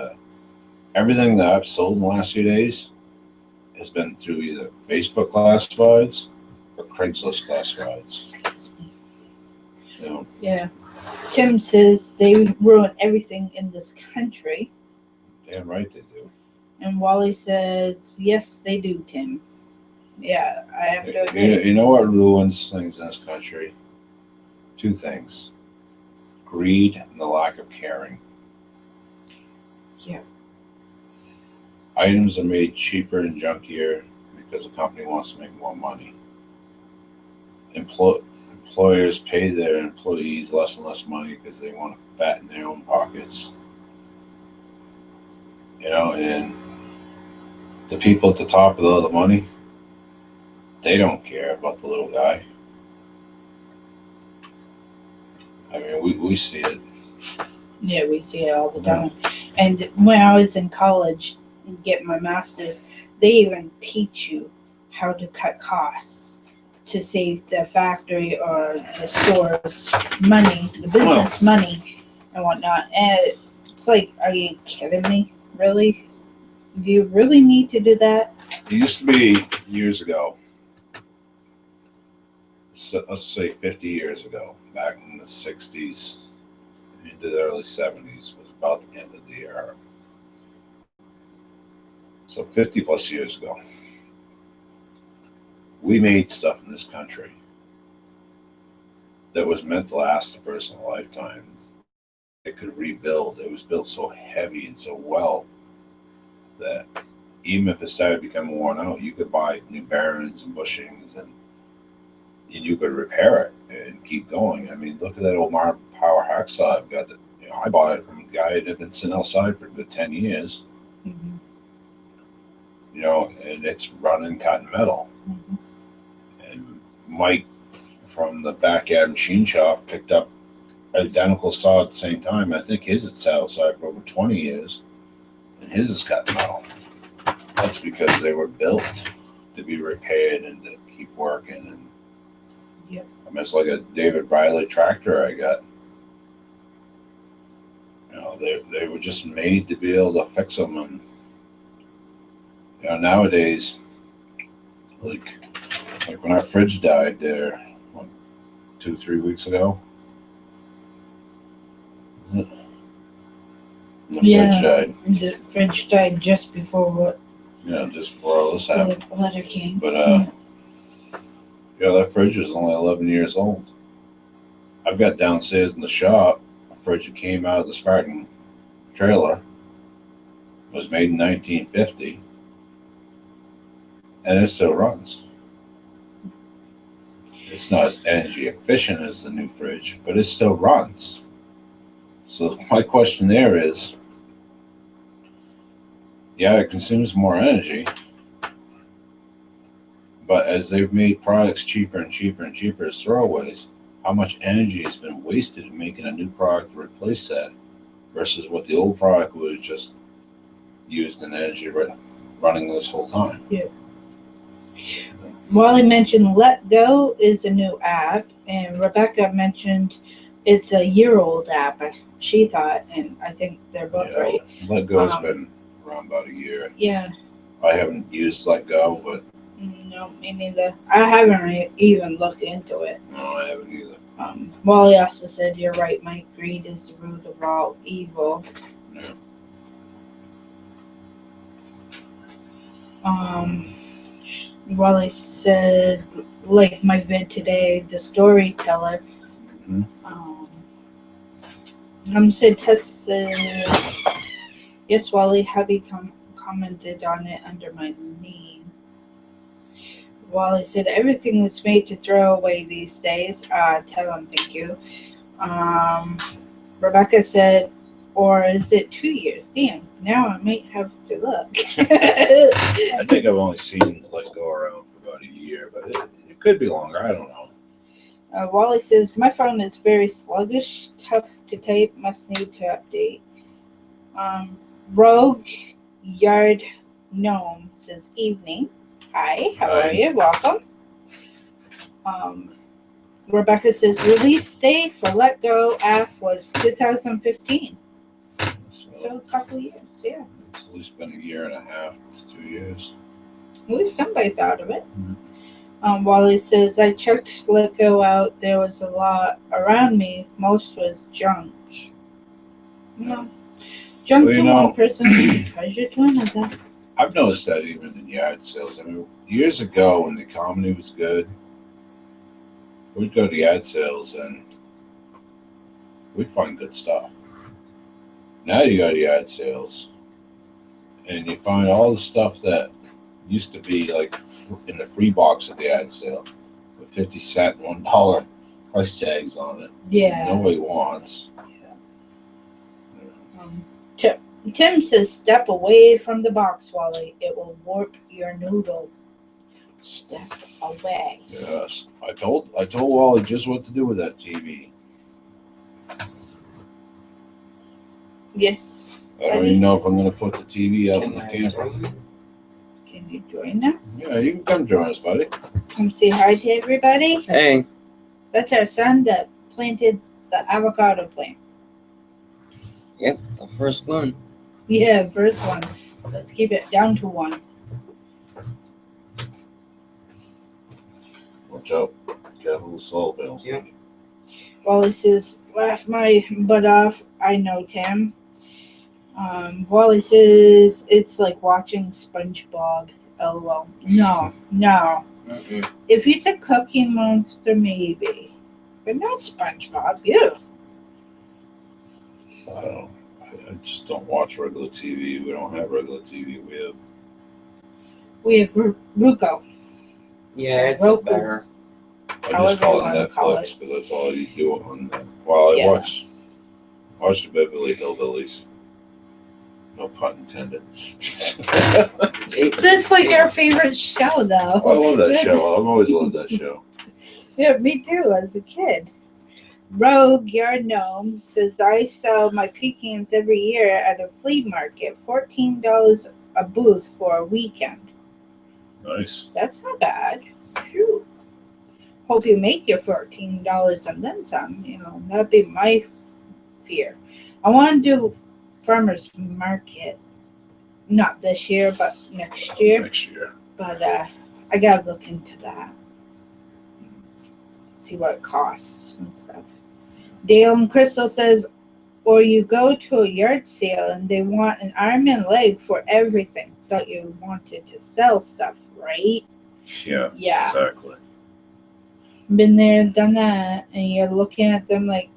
everything that I've sold in the last few days has been through either Facebook classifieds or Craigslist classifieds. You know, Yeah. Tim says they ruin everything in this country. damn right they do. And Wally says, yes, they do, Tim. Yeah, I have to agree. You know what ruins things in this country? Two things: greed and the lack of caring. Yeah. Items are made cheaper and junkier because the company wants to make more money. Employers pay their employees less and less money because they want to fatten their own pockets. You know, and the people at the top of the money, they don't care about the little guy. I mean, we see it. Yeah, we see it all the time. And when I was in college and getting my master's, they even teach you how to cut costs to save the factory or the store's money, the business money and whatnot. And it's like, are you kidding me? Really? Do you really need to do that? It used to be years ago, so let's say 50 years ago, back in the 60s into the early 70s, was about the end of the era. So 50 plus years ago, we made stuff in this country that was meant to last a person a lifetime. It could rebuild. It was built so heavy and so well that even if it started becoming worn out, you could buy new bearings and bushings and you could repair it and keep going. I mean, look at that old Power hacksaw I've got. That I bought it from a guy that had been sitting outside for a good 10 years. Mm-hmm. And it's running cutting metal. Mm-hmm. And Mike from the backyard machine shop picked up identical saw at the same time. I think his had sat outside for over 20 years, and his is cutting metal. That's because they were built to be repaired and to keep working. And yep. I mean, it's like a David Briley tractor I got. They were just made to be able to fix them. And nowadays, like when our fridge died there, 2-3 weeks ago. The fridge died. The fridge died just before what? Just before all this happened. The letter came. But that fridge is only 11 years old. I've got downstairs in the shop a fridge that came out of the Spartan trailer. It was made in 1950, and it still runs. It's not as energy efficient as the new fridge, but it still runs. So my question there is, it consumes more energy, but as they've made products cheaper and cheaper and cheaper as throwaways, how much energy has been wasted in making a new product to replace that versus what the old product would have just used in energy running this whole time? Yeah. Wally mentioned Let Go is a new app, and Rebecca mentioned it's a year-old app. She thought, and I think they're both right. Let Go's been around about a year. Yeah. I haven't used Let Go, but no, me neither. I haven't even looked into it. No, I haven't either. Wally also said, "You're right, Mike. Greed is the root of all evil." Yeah. Wally said, like my vid today, the storyteller. Mm-hmm. Said Tess yes, Wally, Hubby commented on it under my name. Wally said, everything is made to throw away these days. Tell him thank you. Rebecca said, or is it 2 years? Damn, now I might have to look. I think I've only seen Let Go around for about a year, but it could be longer. I don't know. Wally says, my phone is very sluggish, tough to type, must need to update. Rogue Yard Gnome says, evening. Hi, how are you? Welcome. Rebecca says, release date for Let Go app was 2015. So a couple years, yeah. It's at least been a year and a half to 2 years. At least somebody thought of it. Mm-hmm. Wally says, I checked Let Go out. There was a lot around me. Most was junk. No. Junk to one person is a treasure to another. I've noticed that even in yard sales. I mean, years ago when the economy was good, we'd go to yard sales and we'd find good stuff. Now you go to yard sales and you find all the stuff that used to be like in the free box at the yard sale with 50 cent, $1 price tags on it. Yeah. Nobody wants. Tim says, step away from the box, Wally. It will warp your noodle. Step away. Yes. I told Wally just what to do with that TV. Yes. I don't even know if I'm going to put the TV out in the camper. Can you join us? Yeah, you can come join us, buddy. Come say hi to everybody. Hey. That's our son that planted the avocado plant. Yep, the first one. Yeah, first one. Let's keep it down to one. Watch out. Got a little salt bills. Yeah. Wally says, laugh my butt off. I know, Tim. Wally says it's like watching SpongeBob. LOL. No. Mm-mm. If you said Cookie Monster, maybe, but not SpongeBob. You. I don't. I just don't watch regular TV. We don't have regular TV. We have Ruko. Yeah, it's Roku. better. I However just call you it wanna call Netflix because that's all you do on there. Well, I Yeah. watch the Beverly Hillbillies. No pun intended. That's like our favorite show, though. I love that show. I've always loved that show. Yeah, me too, as a kid. Rogue Yard Gnome says, I sell my pecans every year at a flea market, $14 a booth for a weekend. Nice. That's not bad. Shoot. Hope you make your $14 and then some. That'd be my fear. I want to do farmer's market. Not this year, but next year. Next year. But I gotta look into that. See what it costs and stuff. Dale and Crystal says, or you go to a yard sale and they want an arm and leg for everything. Thought you wanted to sell stuff, right? Yeah. Yeah. Exactly. Been there, done that, and you're looking at them like,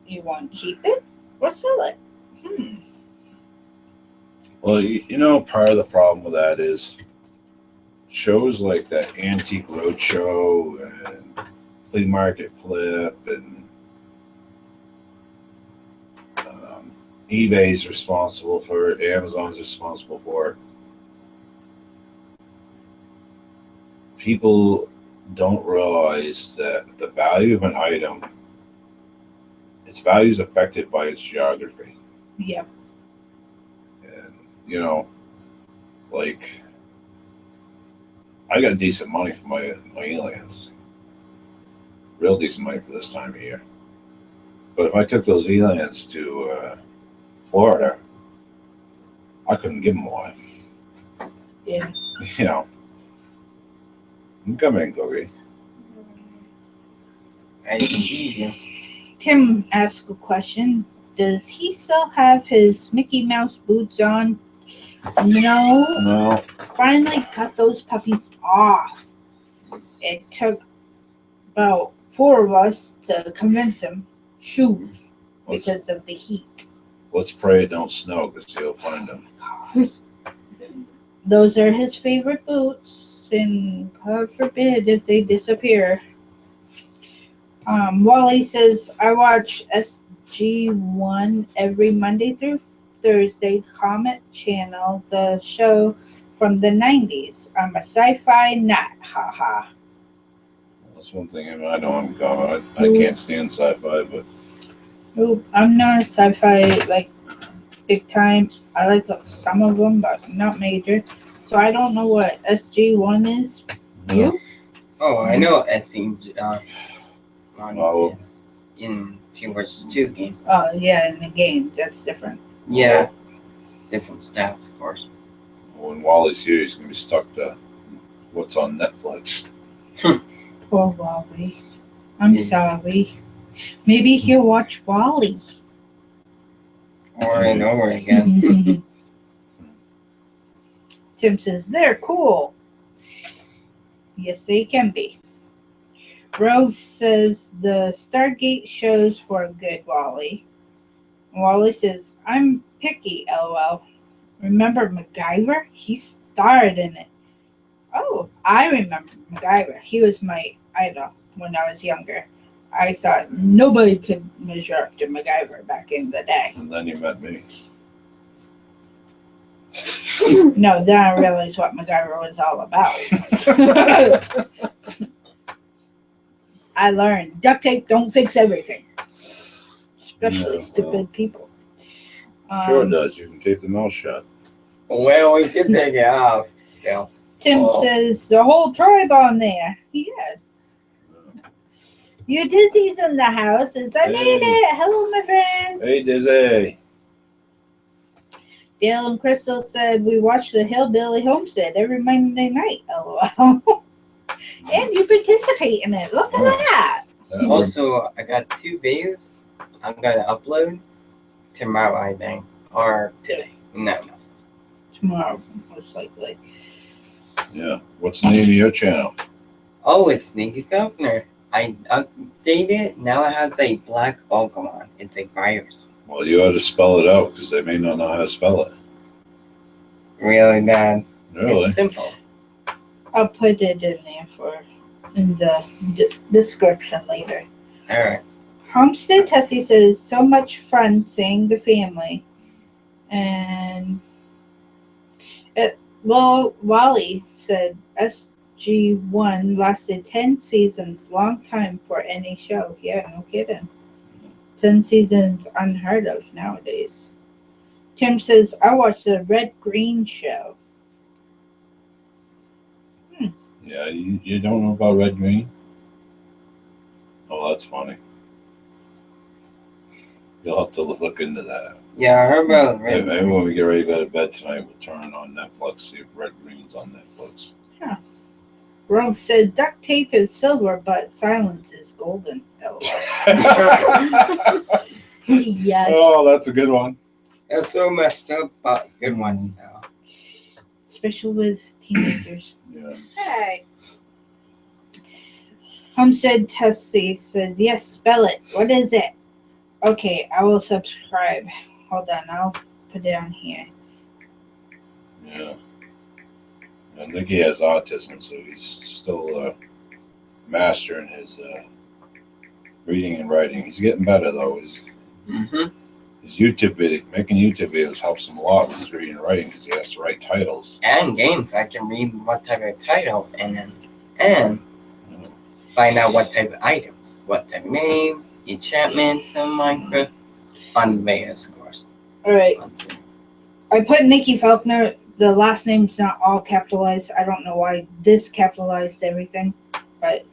you want to keep it or sell it? Well, part of the problem with that is shows like that Antique Roadshow and Flea Market Flip and eBay's responsible for it, Amazon's responsible for it. People don't realize that the value of an item, its value is affected by its geography. Yep. And, like, I got decent money for my aliens. Real decent money for this time of year. But if I took those aliens to Florida, I couldn't give them away. Yeah. Come in, Gogi. I see you. Tim asked a question. Does he still have his Mickey Mouse boots on? No. No. Finally got those puppies off. It took about 4 of us to convince him. Shoes. Because of the heat. Let's pray it don't snow because he'll find them. Those are his favorite boots, and God forbid if they disappear. Wally says, I watch SG1 every Monday through Thursday, Comet Channel, the show from the 90s. I'm a sci-fi nut, haha. That's one thing I know I'm going. I can't stand sci-fi, but Nope, I'm not a sci-fi, like, big time. I like some of them, but not major. So I don't know what SG1 is. You? Oh, I know SC Oh. is in Team vs. 2 game. Oh, yeah, in the game. That's different. Yeah. Different stats, of course. when Wally's here, he's going to be stuck to what's on Netflix. Poor Wally. I'm sorry. Maybe he'll watch Wally. Over and over again. Tim says, they're cool. Yes, they can be. Rose says, the Stargate shows were good, Wally. Wally says, I'm picky, LOL. Remember MacGyver? He starred in it. Oh, I remember MacGyver. He was my idol when I was younger. I thought nobody could measure up to MacGyver back in the day. And then you met me. No, then I realized what MacGyver was all about. I learned duct tape don't fix everything, especially No, stupid well. people. Sure it does. You can tape the mouth shut. Well, we can take it off still. Tim Oh. says the whole tribe on there. Yeah. Your Dizzy's in the house. Says, I made Hey. it. Hello, my friends. Hey, Dizzy. Dale and Crystal said we watch the Hillbilly Homestead every Monday night. LOL. And you participate in it. Look at that. Also, I got 2 videos I'm gonna upload tomorrow, I think. or today? No. Tomorrow, most likely. Yeah. What's the name of your channel? Oh, it's Sneaky Governor. I updated it. Now it has a black Pokemon. It's a virus. Well, you ought to spell it out because they may not know how to spell it. Really bad. Really? It's simple. I'll put it in the description later. Alright. Homestead Tessie says, so much fun seeing the family. And Wally said SG1 lasted 10 seasons, long time for any show. Yeah, no kidding. 10 seasons unheard of nowadays. Tim says, I watched the Red Green show. Yeah, you don't know about Red Green? Oh, that's funny. You'll have to look into that. Yeah, I heard about Red Maybe when we get ready to go to bed tonight, we'll turn it on Netflix, see if Red Green's on Netflix. Rogue said, duct tape is silver, but silence is golden. LOL. Yes. Oh, that's a good one. That's so messed up, but good one though. Especially with teenagers. Yeah. Hey. Homestead Tessie says, yes, spell it. What is it? Okay, I will subscribe. Hold on, I'll put it on here. Yeah. I think he has autism, so he's still mastering his reading and writing. He's getting better, though. His YouTube video, making YouTube videos helps him a lot with his reading and writing because he has to write titles. And games, I can read what type of title and find out what type of items, what type of name, enchantments, and Minecraft on the Vegas, of course. Alright. I put Nikki Faulkner. The last name's not all capitalized. I don't know why this capitalized everything, but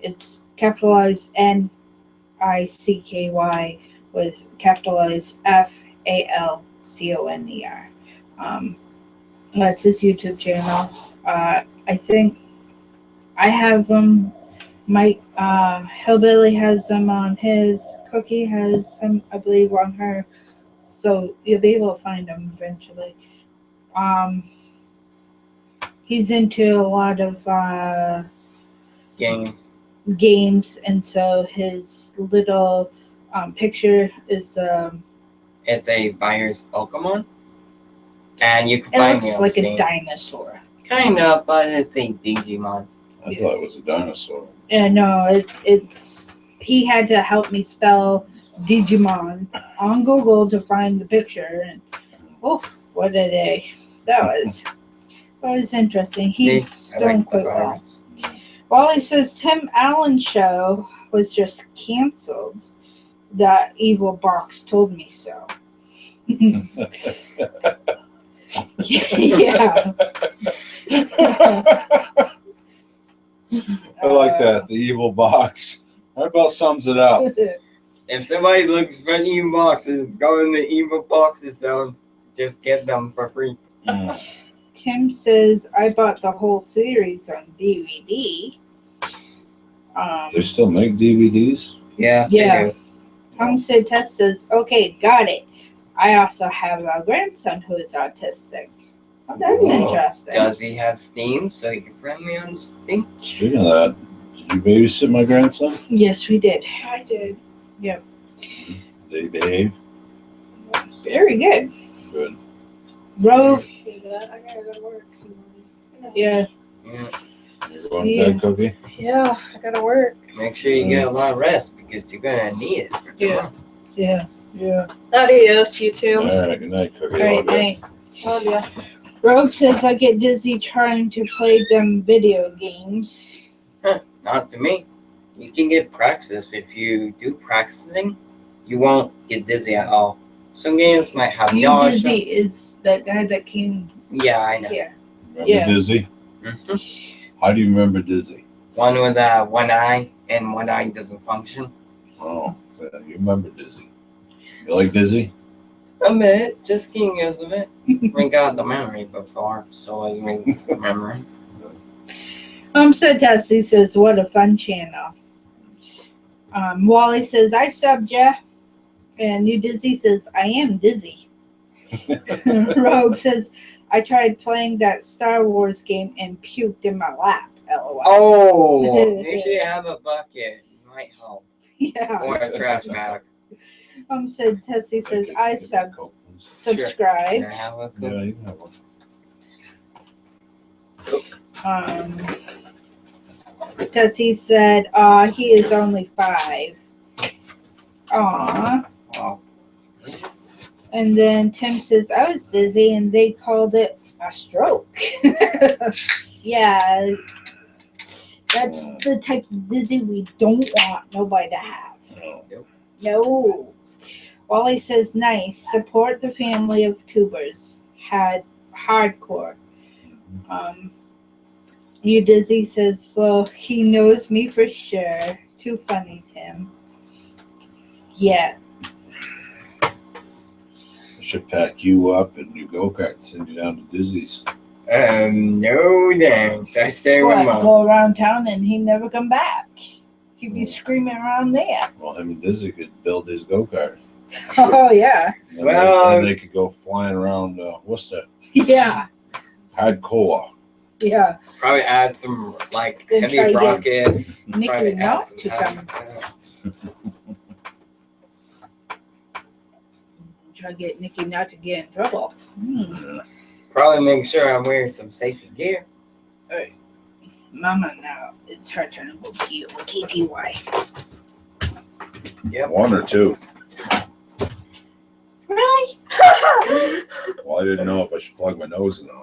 it's capitalized NICKY with capitalized FALCONER. That's his YouTube channel. I think I have them. Mike Hillbilly has them on his. Cookie has them, I believe, on her. So you'll be able to find them eventually. He's into a lot of Games. games, and so his little picture is It's a virus Pokemon. And you can it find me looks on like Steam. a dinosaur. Kind of, but it's a Digimon. I thought it was a dinosaur. Yeah, no, it's he had to help me spell Digimon on Google to find the picture, and oh, what a day that was interesting. He's doing quite well. Wally says Tim Allen's show was just canceled. That evil box told me so. Yeah. I like that. The evil box. That about sums it up. If somebody looks for evil boxes, go in the evil boxes zone. Just get them for free. Mm. Tim says I bought the whole series on DVD. They still make DVDs? Yeah. Yeah. They do. Homestead Test says, okay, got it. I also have a grandson who is autistic. Oh, that's Whoa. interesting. Does he have Steam so you can friend me on Steam? Speaking of that, did you babysit my grandson? Yes, we did. I did. They behave? Very good. Good. Rogue, I gotta go to work. yeah. Yeah. You going to bed, Cookie? Yeah, I gotta work. Make sure you get a lot of rest because you're gonna need it for tomorrow. Yeah. Adios, you two. All right, good night, Cookie. Right, Love ya. right. Love ya. Rogue says I get dizzy trying to play them video games. Not to me. You can get practice. If you do practicing, you won't get dizzy at all. Some games might have You nausea. Dizzy is that guy that came Yeah, I know. here. Remember Yeah. Dizzy? Mhm. How do you remember Dizzy? One with one eye and one eye doesn't function. Oh, so you remember Dizzy. You like Dizzy? A bit, just getting used of it. We got the memory before, so I remember. Homestead Tessie says, what a fun channel. Wally says, I subbed ya. And New Dizzy says, I am dizzy. Rogue says, I tried playing that Star Wars game and puked in my lap. LOL. Oh, you should have a bucket. Might help. Yeah. Or a trash bag. Said Tessie says, I Coke, please. subscribe. Can I have a Yeah, Coke? you can have one. Tessie said, he is only 5. Aw. Oh, And then Tim says, I was dizzy and they called it a stroke. Yeah. That's the type of dizzy we don't want nobody to have. No. No. Wally says, nice. Support the family of tubers. Had hardcore. You Dizzy says, well, he knows me for sure. Too funny, Tim. Yeah. I should pack you up and your go-kart and send you down to Disney's. no thanks. I stay with What, Mom. go around town and he'd never come back. He'd be screaming around there. Well, him and Disney could build his go-kart. Oh, yeah. And Well- then they could go flying around Worcester. Yeah. Hardcore. Yeah. Probably add some like Then heavy try to get rockets. Nicky Probably add not some to heavy- Try to get Nikki not to get in trouble. Yeah. Probably make sure I'm wearing some safety gear. Mama, now it's her turn to go pee. TTY. One or two. Really? Well, I didn't know if I should plug my nose in on.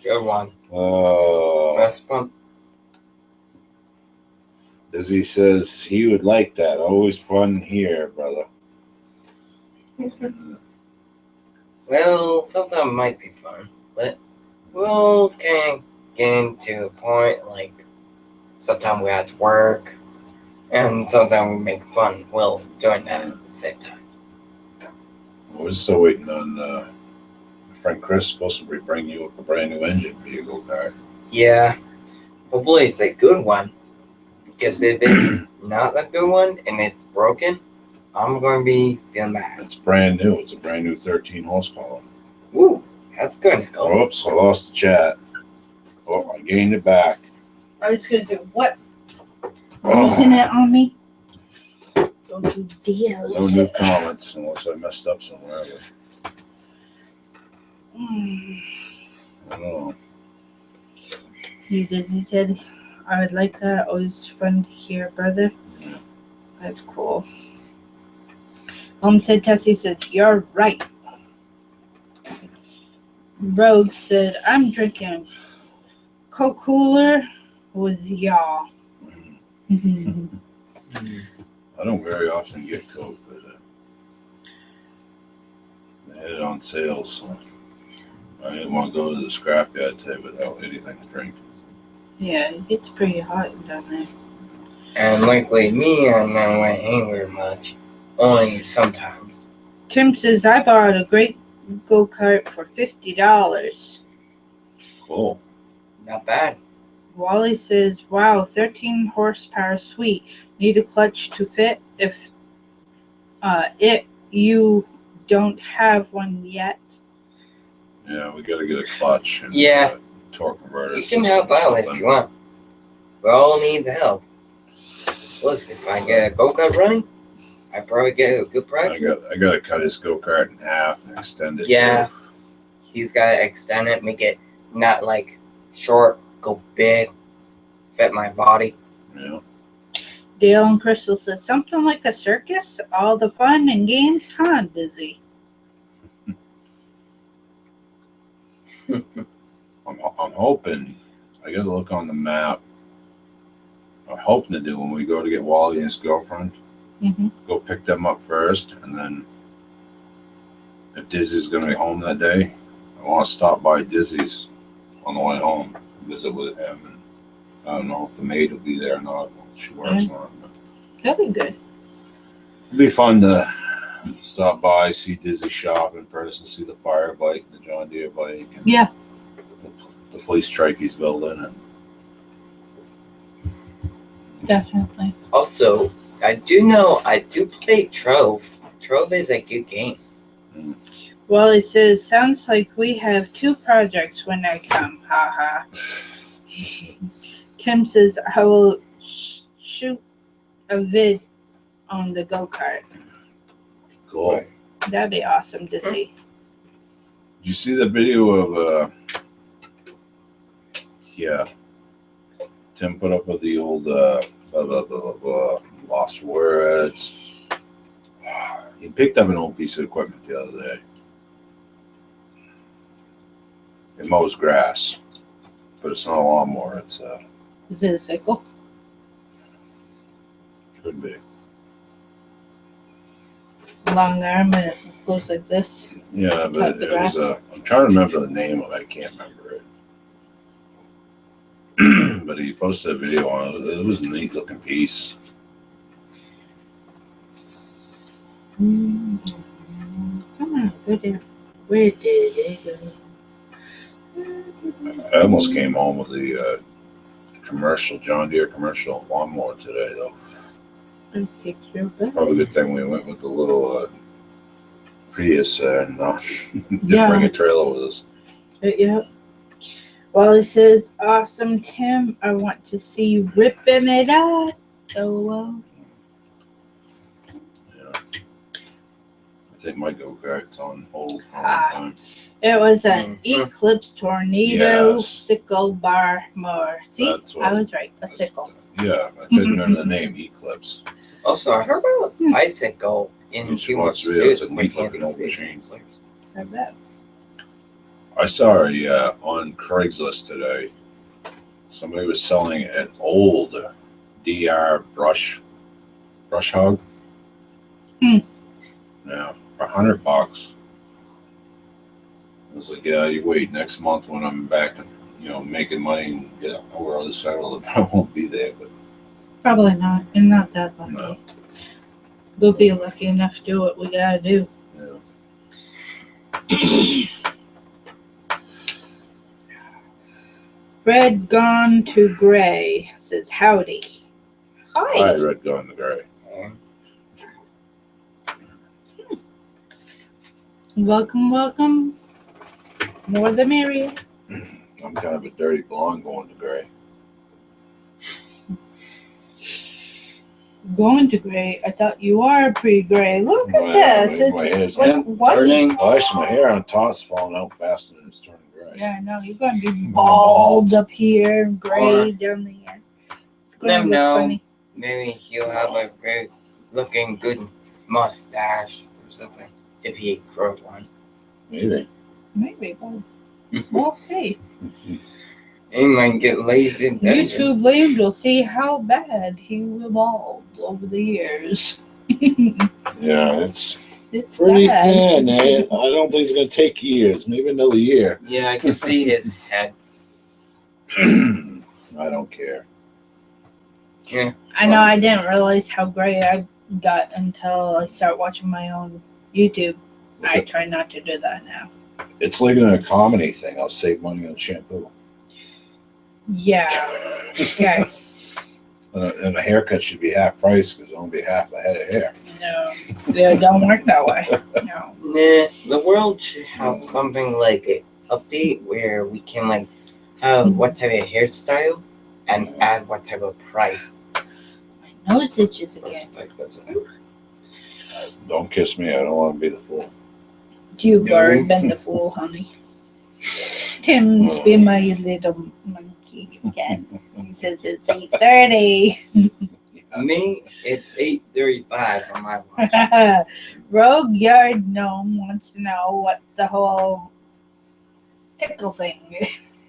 Good one. Best Best one. Dizzy says he would like that. Always fun here, brother. Well, sometimes it might be fun, but we'll can get into a point like sometimes we have to work, and sometimes we make fun. Well, doing that at the same time. We're still waiting on my friend Chris. Supposed to be bringing you up a brand new engine for your go-kart. Yeah, hopefully it's a good one. Because if it's not a good one and it's broken, I'm going to be feeling bad. It's brand new. It's a brand new 13 horsepower. Woo, that's going to help. Oops, I lost the chat. Oh, I gained it back. I was going to say, what? Oh, Losing it on me? Don't you dare no lose new it. comments unless I messed up somewhere. But Mm. I don't know. You Dizzy said, I would like that. Always fun to hear, brother. Yeah. That's cool. Said Tessie says, you're right. Rogue said, I'm drinking Coke Cooler with y'all. I don't very often get Coke, but they had it on sale, so I didn't want to go to the scrapyard today without anything to drink. Yeah, it gets pretty hot down there. And lately, me and I went anywhere much. Only sometimes. Tim says, I bought a great go-kart for $50. Cool. Not bad. Wally says, wow, 13 horsepower, sweet. Need a clutch to fit if you don't have one yet. Yeah, we got to get a clutch and Yeah. torque converter. You system can help or out if something. you want. We all need the help. Listen, if I get a go-kart running, I probably get a good price. I got to cut his go-kart in half and extend it. Yeah. He's got to extend it, make it not like short, go big, fit my body. Yeah. Dale and Crystal says, something like a circus? All the fun and games? Huh, Dizzy? I'm hoping. I got to look on the map. I'm hoping to do when we go to get Wally and his girlfriend. Mm-hmm. Go pick them up first, and then if Dizzy's going to be home that day, I want to stop by Dizzy's on the way home, visit with him. And I don't know if the maid will be there or not. She works on it. But That'd be good. it'd be fun to stop by, see Dizzy shop in person, see the fire bike, the John Deere bike, and Yeah. the police trike he's building. And Definitely. Also, I do know I do play Trove. Trove is a good game. Well, it says, sounds like we have 2 projects when I come. Haha. Tim says, I will shoot a vid on the go-kart. Cool. That'd be awesome to see. Did you see the video of Tim put up with the old blah, blah, blah, blah, blah, lost words. He picked up an old piece of equipment the other day. It mows grass, but it's not a lawnmower. It's Is it a sickle? could be. Long arm and it goes like this. Yeah, Cut but the it was. grass. I'm trying to remember the name of it. I can't remember it. But he posted a video on it. It was a neat looking piece. Come on, go there. Where did it go? I almost came home with the commercial John Deere commercial lawnmower today, though. I kicked your butt. Probably a good thing we went with the little Prius and didn't Yeah. bring a trailer with us. Yep. Well, it says, awesome, Tim. I want to see you ripping it up. Oh, well. Yeah. I think my go-kart's on hold for a long Ah. time. It was an Mhm. Eclipse Tornado Yes. sickle bar mower. See, That's what- I was right. A sickle. Yeah, I couldn't remember the name, Eclipse. Also, I heard about Bicycle in It's Humor supposed to be- it's a Studios. neat looking old machine. I bet. I saw on Craigslist today, somebody was selling an old DR brush hog. Hmm. Yeah, for $100. I was like, yeah, you wait next month when I'm back and making money and get over on the side of the I won't be there, but Probably not. And not that lucky. no. We'll be lucky enough to do what we gotta do. Yeah. Red Gone to Gray says, howdy. I Hi. had Red Gone the Gray. Welcome, welcome. More the merrier. I'm kind of a dirty blonde going to gray. Going to gray. I thought you are pretty gray. Look My- at this. my It's hair's what? Turning. Well, actually, my hair on top's falling out faster than it's turning gray. Yeah, I know. You're gonna be bald up here, gray Or- down the end. It's Let gonna him look know. funny. Maybe he'll have a very looking good mustache or something if he grows one. Maybe. Maybe, but we'll see. He might get lazy and YouTube Land will see how bad he evolved over the years. Yeah, it's It's pretty bad. thin. I don't think it's going to take years. Maybe another year. Yeah, I can see his head. I don't care. I know. I didn't realize how gray I got until I start watching my own YouTube. I try not to do that now. It's like a comedy thing. I'll save money on shampoo. Yeah. Okay. And a haircut should be half price because it'll only be half the head of hair. No, it don't work that way. No. Nah, the world should have something like an update where we can like have what type of hairstyle and add what type of price. My nose itches again. Don't kiss me. I don't want to be the fool. You've No. already been the fool, honey. Tim's been my little monkey again. He says it's 8:30. Me, it's 8:35 on my watch. Rogue Yard Gnome wants to know what the whole tickle thing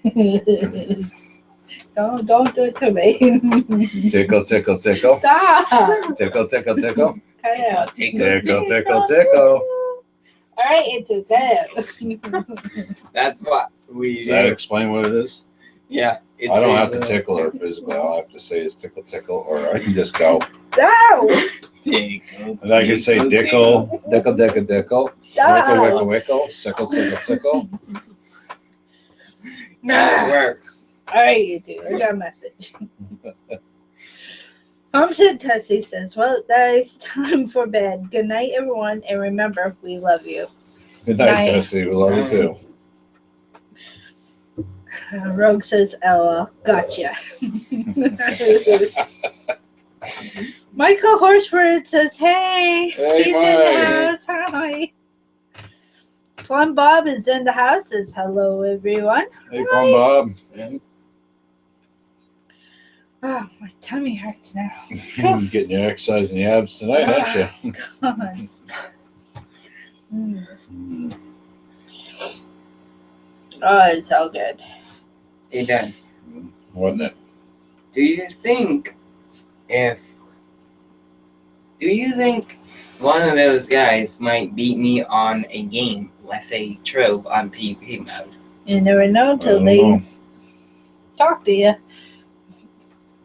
is. Don't do it to me. Tickle, tickle, tickle. Stop. Tickle, tickle, tickle. Cut it out. Tickle, tickle, tickle. All right, it's okay. That's what we Does that do. explain what it is? Yeah, it's I don't a have to little tickle her physically. All I have to say is tickle, tickle, or I can just go. No. tickle. And I can say dickle, dickle, dickle, dickle, wickle, Stop. wickle, wickle, sickle, sickle, sickle. It works. All right, you two. I got a message. Mom said Tessie says, well, guys, time for bed. Good night, everyone, and remember, we love you. Good night, Night. Tessie. We love you too. Rogue says, LOL, gotcha. Michael Horsford says, hey, Hey, he's in the Mike. house. Hi. Plum Bob is in the house. Says, hello, everyone. Hey, Plum Bob. Oh, my tummy hurts now. Getting your exercise in the abs tonight, aren't you? God. Mm. Mm. Oh, it's all good. Hey, Dad, Wasn't it? do you think one of those guys might beat me on a game, let's say Trove on PvP mode? You never know I until don't they know. talk to you.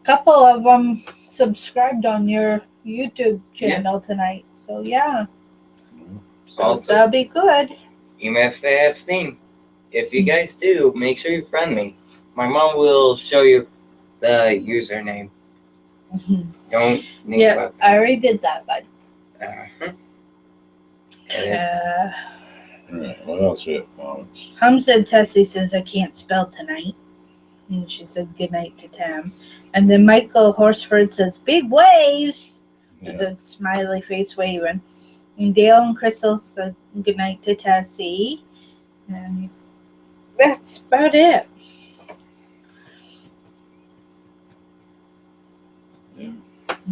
Couple of them subscribed on your YouTube channel tonight. So, yeah. So Also- that'll be good. Even if they have Steam. If you guys do, make sure you friend me. My mom will show you the username. Don't think Yeah, about I already did that, bud. uh-huh. And it's All right, what else we have? Moments. Hum said Tessie says I can't spell tonight. And she said good night to Tam. And then Michael Horsford says big waves. Yeah. The smiley face waving. And Dale and Crystal said good night to Tessie. And that's about it.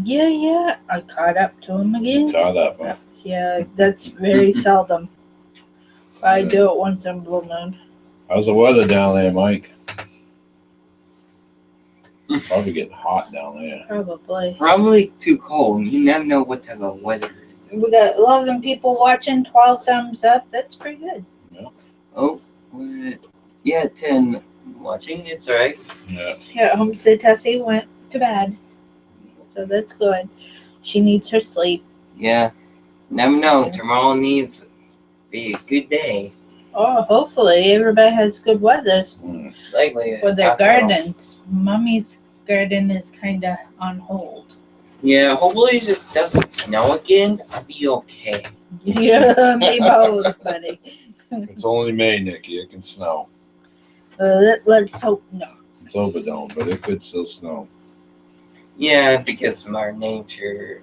Yeah. I caught up to him again. Caught up, huh? Yeah, that's very seldom. I do it once in blue moon. How's the weather down there, Mike? Probably getting hot down there. Probably. probably too cold. You never know what type of weather it is. We got 11 people watching, 12 thumbs up. That's pretty good. Oh, what? Yeah, 10 watching. It's alright. Yeah. Yeah, Homestead Tessie went to bed. So that's good. She needs her sleep. Yeah. Never know. Yeah. Tomorrow needs to be a good day. Oh, hopefully everybody has good weather Mm. Likely for their after all. gardens. Mommy's garden is kind of on hold. Yeah, hopefully it just doesn't snow again. I'll be okay. Yeah, me both, buddy. It's only May, Nikki. It can snow. Let's hope no. It's overdone, but it could still snow. Yeah, because Mother Nature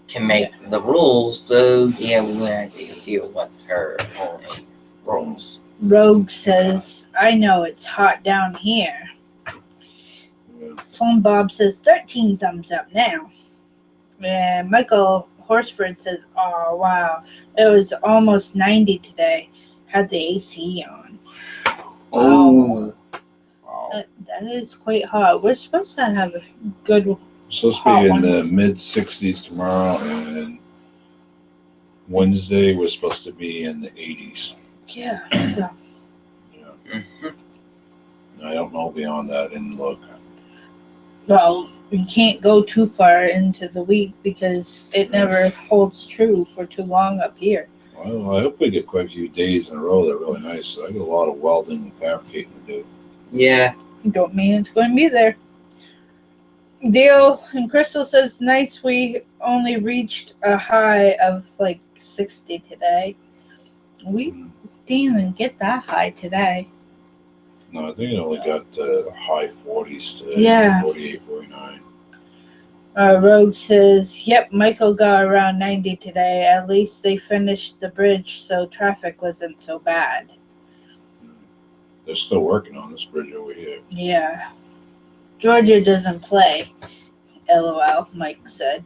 can make the rules, so yeah, we have to deal with her only rules. Rogue says, I know it's hot down here. Yeah. Plum Bob says 13 thumbs up now. And Michael Horsford says, oh, wow. It was almost 90 today. Had the AC on. Oh, Wow. That is quite hot. We're supposed to have a good. Supposed to Hot be in one. the mid 60s tomorrow, and Wednesday we're supposed to be in the 80s. Yeah, so. Yeah. I don't know beyond that in look. Well, we can't go too far into the week because it never holds true for too long up here. Well, I hope we get quite a few days in a row that are really nice. I got a lot of welding and fabricating to do. yeah. Don't mean it's going to be there. Dale and Crystal says, nice, we only reached a high of like 60 today. We didn't even get that high today. No, I think it only got high 40s today. Yeah. 48, 49. Rogue says, yep, Michael got around 90 today. At least they finished the bridge so traffic wasn't so bad. They're still working on this bridge over here. Yeah. Georgia doesn't play. LOL, Mike said.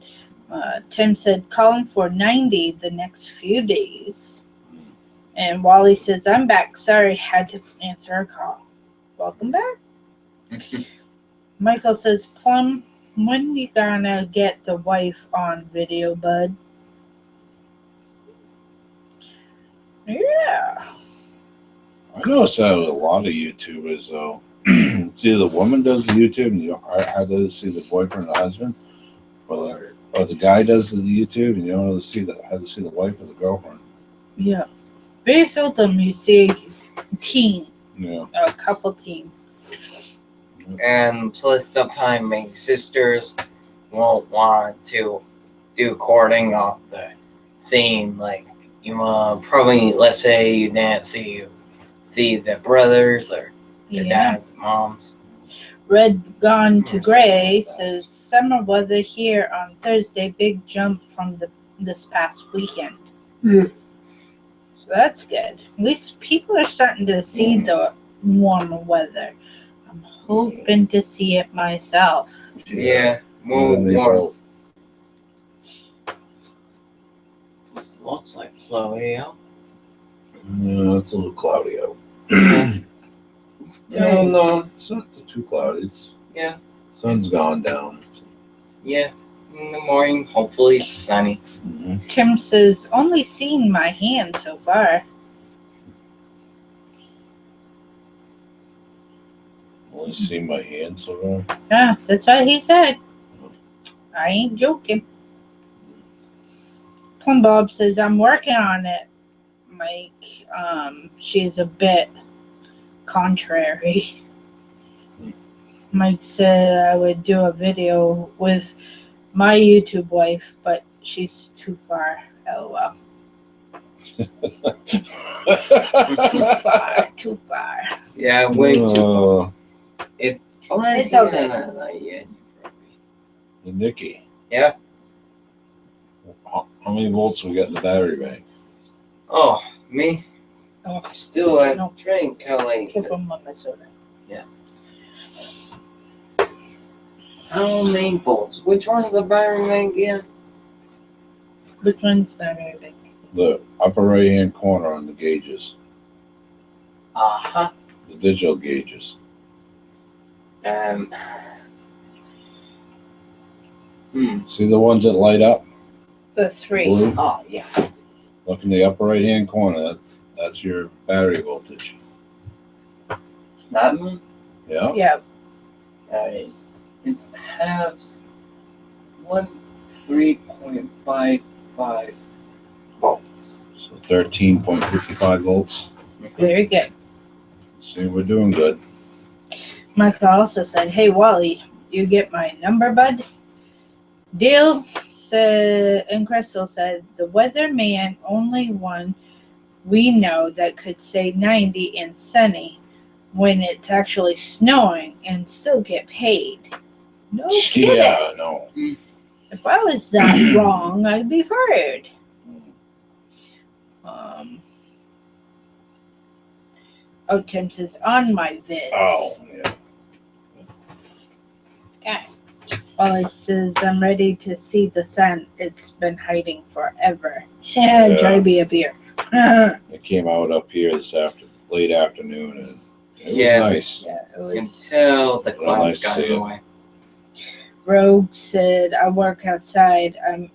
Tim said, calling for 90 the next few days. And Wally says, I'm back. Sorry, had to answer a call. Welcome back. Michael says, Plum, when you gonna get the wife on video, bud? Yeah. I noticed that with a lot of YouTubers, though. It's either the woman does the YouTube and you have to see the boyfriend or the husband, or the guy does the YouTube and you don't have to see the wife or the girlfriend. Yeah. Very seldom you see a team, Yeah. a couple team. And plus sometimes my sisters won't want to do courting off the scene. Like you probably, let's say you didn't see the brothers or their Yeah. dads, moms. Red Gone to Or Gray something like that. says summer weather here on Thursday, big jump from this past weekend. Hmm. So that's good. At least people are starting to see the warmer weather. I'm hoping to see it myself. Yeah, more And they warm. both. Looks like cloudy out. Yeah, it's a little cloudy out. Dang. No, it's not too cloudy. It's Yeah. sun's gone down. Yeah, in the morning, hopefully it's sunny. Mm-hmm. Tim says, only seen my hand so far. Only see my hand so far. Yeah, that's what he said. I ain't joking. Plum Bob says, I'm working on it. Mike, she's a bit contrary. Mike said I would do a video with my YouTube wife, but she's too far. LOL. Too far. Yeah, way too. Oh, Unless It's you're okay. not yet. Nikki. Yeah. How many volts we got in the battery bank? Oh, me? Oh, Still a No. drink, Kelly. give him my soda. How many bolts? Which one's the battery bank again? Which one's better? Big? The upper right hand corner on the gauges, Uh-huh. the digital gauges. See the ones that light up? The 3. Blue? Oh, yeah. Look in the upper right hand corner. That's your battery voltage. That one? Yeah. Yeah. It's halves 3.55 volts. So 13.55 volts. Very good. See, we're doing good. Michael also said, hey, Wally, you get my number, bud? Dale said, and Crystal said, the weatherman only one we know that could say 90 and sunny when it's actually snowing and still get paid. No kidding. Yeah, no. If I was that wrong, I'd be fired. Tim says, on my vids. Oh, yeah. Wally says, I'm ready to see the sun. It's been hiding forever. Yeah, try to be a beer. It came out up here late afternoon, and it was Yeah. nice. Yeah, it was. Until the Well, nice clouds to got see in the it. way. Rogue said, I work outside. I'm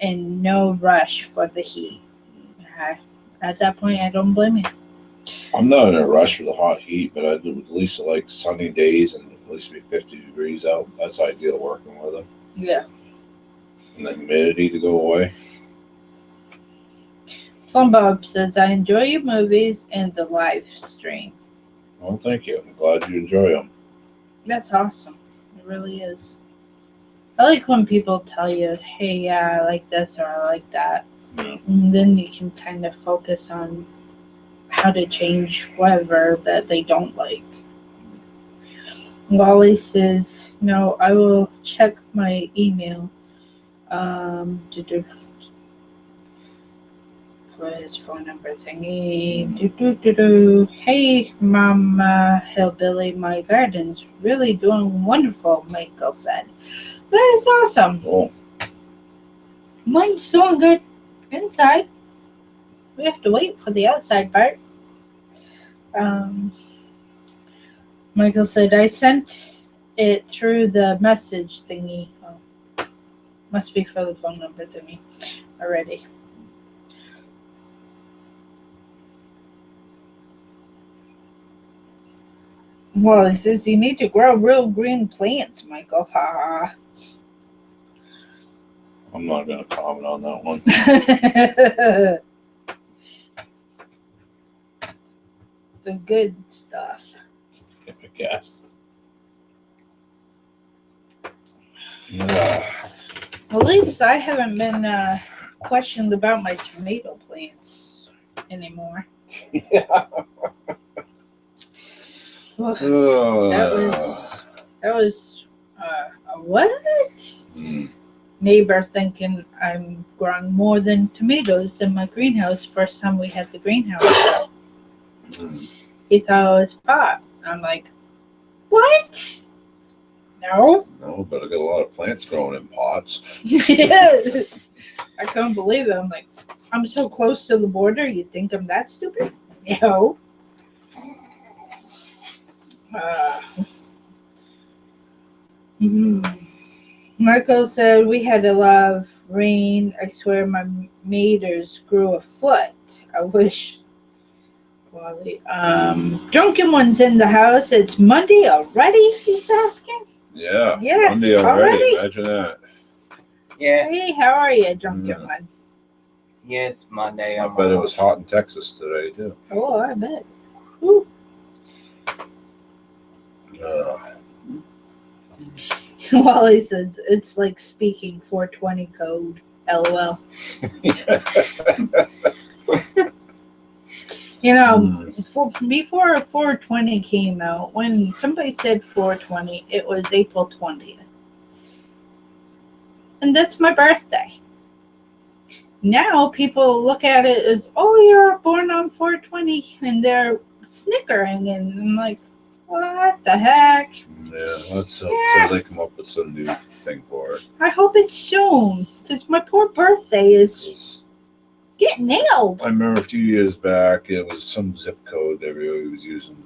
in no rush for the heat. At that point, I don't blame you. I'm not in a rush for the hot heat, but I'd at least like sunny days and at least be 50 degrees out. That's ideal working weather. Yeah. And the humidity to go away. Plum Bob says, I enjoy your movies and the live stream. Well, thank you. I'm glad you enjoy them. That's awesome. It really is. I like when people tell you, hey, yeah, I like this or I like that. Yeah. And then you can kind of focus on how to change whatever that they don't like. Wally says, no, I will check my email for his phone number thingy. Hey, Mama Hillbilly, my garden's really doing wonderful, Michael said. That is awesome. Oh, Mine's doing good inside. We have to wait for the outside part. Michael said, I sent it through the message thingy. Oh, must be for the phone number thingy already. Well, it says you need to grow real green plants, Michael. Ha. I'm not going to comment on that one. The good stuff. I guess. Yeah. At least I haven't been questioned about my tomato plants anymore. Ugh, that was a what? Neighbor thinking I'm growing more than tomatoes in my greenhouse. First time we had the greenhouse, he thought it was pot. I'm like, what? No. No, but I got a lot of plants growing in pots. I couldn't believe it. I'm like, I'm so close to the border. You think I'm that stupid? No. Michael said we had a lot of rain. I swear my maters grew a foot. I wish. Wally. Drunken one's in the house. It's Monday already, he's asking. Yeah. Yeah, Monday already. Imagine that. Yeah, Hey, how are you, drunken one? yeah, it's Monday. I bet it was hot in Texas today too. Oh, I bet. Ooh. Wally says it's like speaking 420 code. LOL. You know, before 420 came out, when somebody said 420, it was April 20th. And that's my birthday. Now people look at it as, oh, you're born on 420, and they're snickering, and I'm like, what the heck? Yeah, let's so they come up with some new thing for it. I hope it's soon, because my poor birthday is getting nailed. I remember a few years back, it was some zip code everybody was using.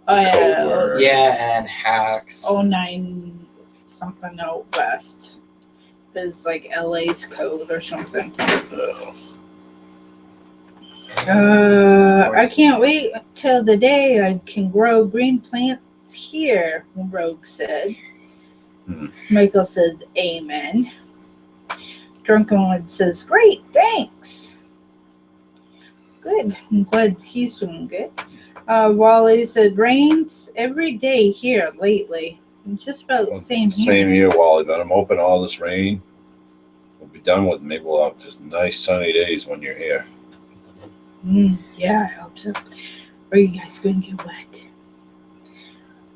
Oh, Code yeah. word. Yeah, and hacks. 09 something out west. It's like LA's code or something. I can't wait till the day I can grow green plants here, Rogue said. Michael said, amen. Drunken One says, great, thanks. Good. I'm glad he's doing good. Wally said, rains every day here lately. Just about the same here. Same here, Wally, but I'm hoping all this rain will be done with. Maybe we'll have just nice sunny days when you're here. Yeah, I hope so. Are you guys going to get wet?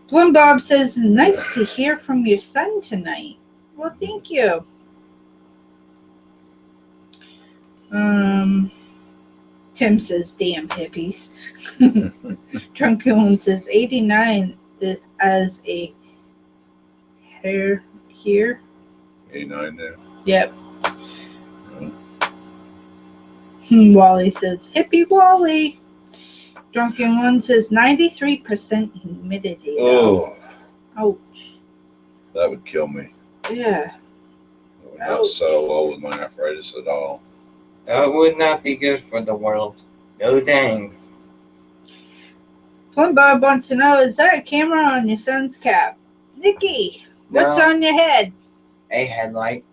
Plum Bob says, nice to hear from your son tonight. Well, thank you. Tim says, damn hippies. Drunken One says, 89 as a hair here. 89 there. Yep. Wally says, hippie Wally. Drunken One says, 93% humidity. Oh. Ouch. That would kill me. Yeah. It would not settle well with my arthritis at all. That would not be good for the world. No thanks. Plum Bob wants to know, is that a camera on your son's cap? Nikki, what's No. on your head? A headlight.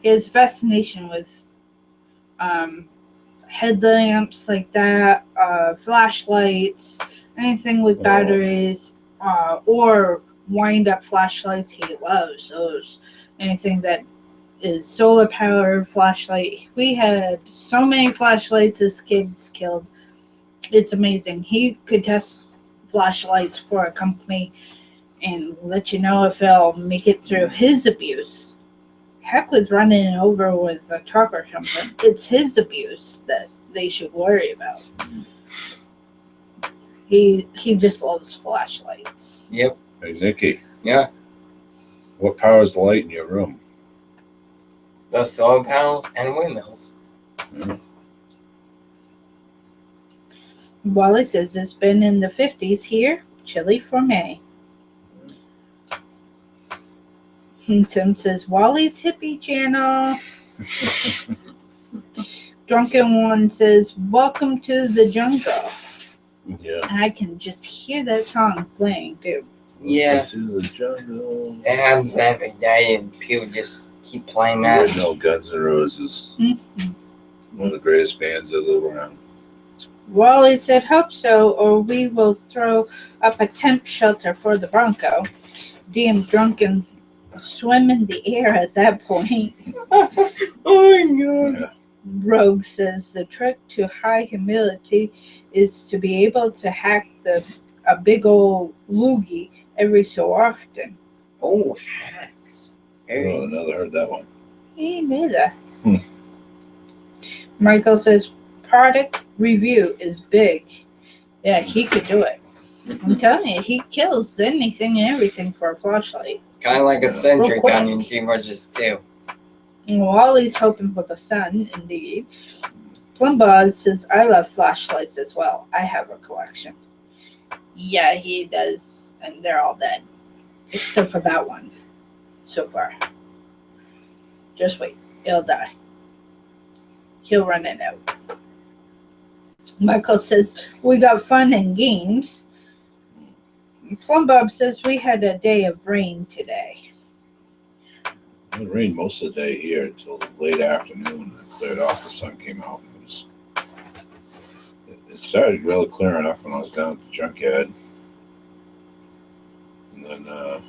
He has a fascination with headlamps like that, flashlights, anything with batteries, or wind-up flashlights. He loves those. Anything that is solar-powered flashlight. We had so many flashlights as kids killed. It's amazing. He could test flashlights for a company and let you know if it'll make it through his abuse. Heck with running over with a truck or something. It's his abuse that they should worry about. He just loves flashlights. Yep. Hey, Nikki. Yeah. What powers the light in your room? The solar panels and windmills. Wally says it's been in the 50s here. Chilly for May. Tim says, Wally's hippie channel. Drunken One says, welcome to the jungle. Yeah. And I can just hear that song playing, too. Yeah. To the jungle. It happens every day, and people just keep playing that. Original Guns N' Roses. One of the greatest bands that live around. Wally said, hope so, or we will throw up a temp shelter for the Bronco. Damn drunken swim in the air at that point. Oh my god. Yeah. Rogue says the trick to high humility is to be able to hack a big old loogie every so often. Oh, hacks. Oh, Very never heard that one. Me neither. Hmm. Michael says product review is big. Yeah, he could do it. I'm telling you, he kills anything and everything for a flashlight. kind of like Yeah. a sentry Real quick. gun in Team Fortress 2. And Wally's hoping for the sun, indeed. Plumbog says, I love flashlights as well. I have a collection. Yeah, he does, and they're all dead. Except for that one. So far. Just wait. He'll die. He'll run it out. Michael says, we got fun and games. Plumbob says, we had a day of rain today. It rained most of the day here until late afternoon. It cleared off. The sun came out. It started really clearing up when I was down at the junkyard. And then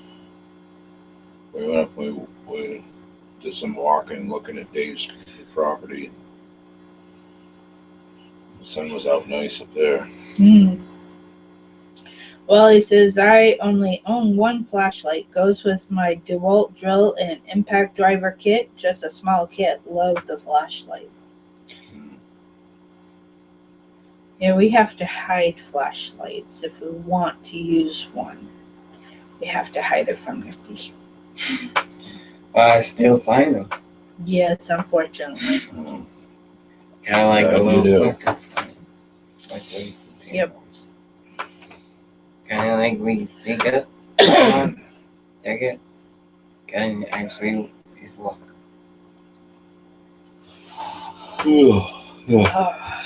we went up. We did some walking, looking at Dave's property. The sun was out nice up there. Well, he says, I only own one flashlight. Goes with my DeWalt drill and impact driver kit. Just a small kit. Love the flashlight. Yeah, we have to hide flashlights if we want to use one. We have to hide it from the thief. I still find them. Yes, unfortunately. Um, Kind of like Yeah, a you little do. sucker. Like those Yep. Kind of like we sneak up, take it, and actually he's locked. yeah. Oh,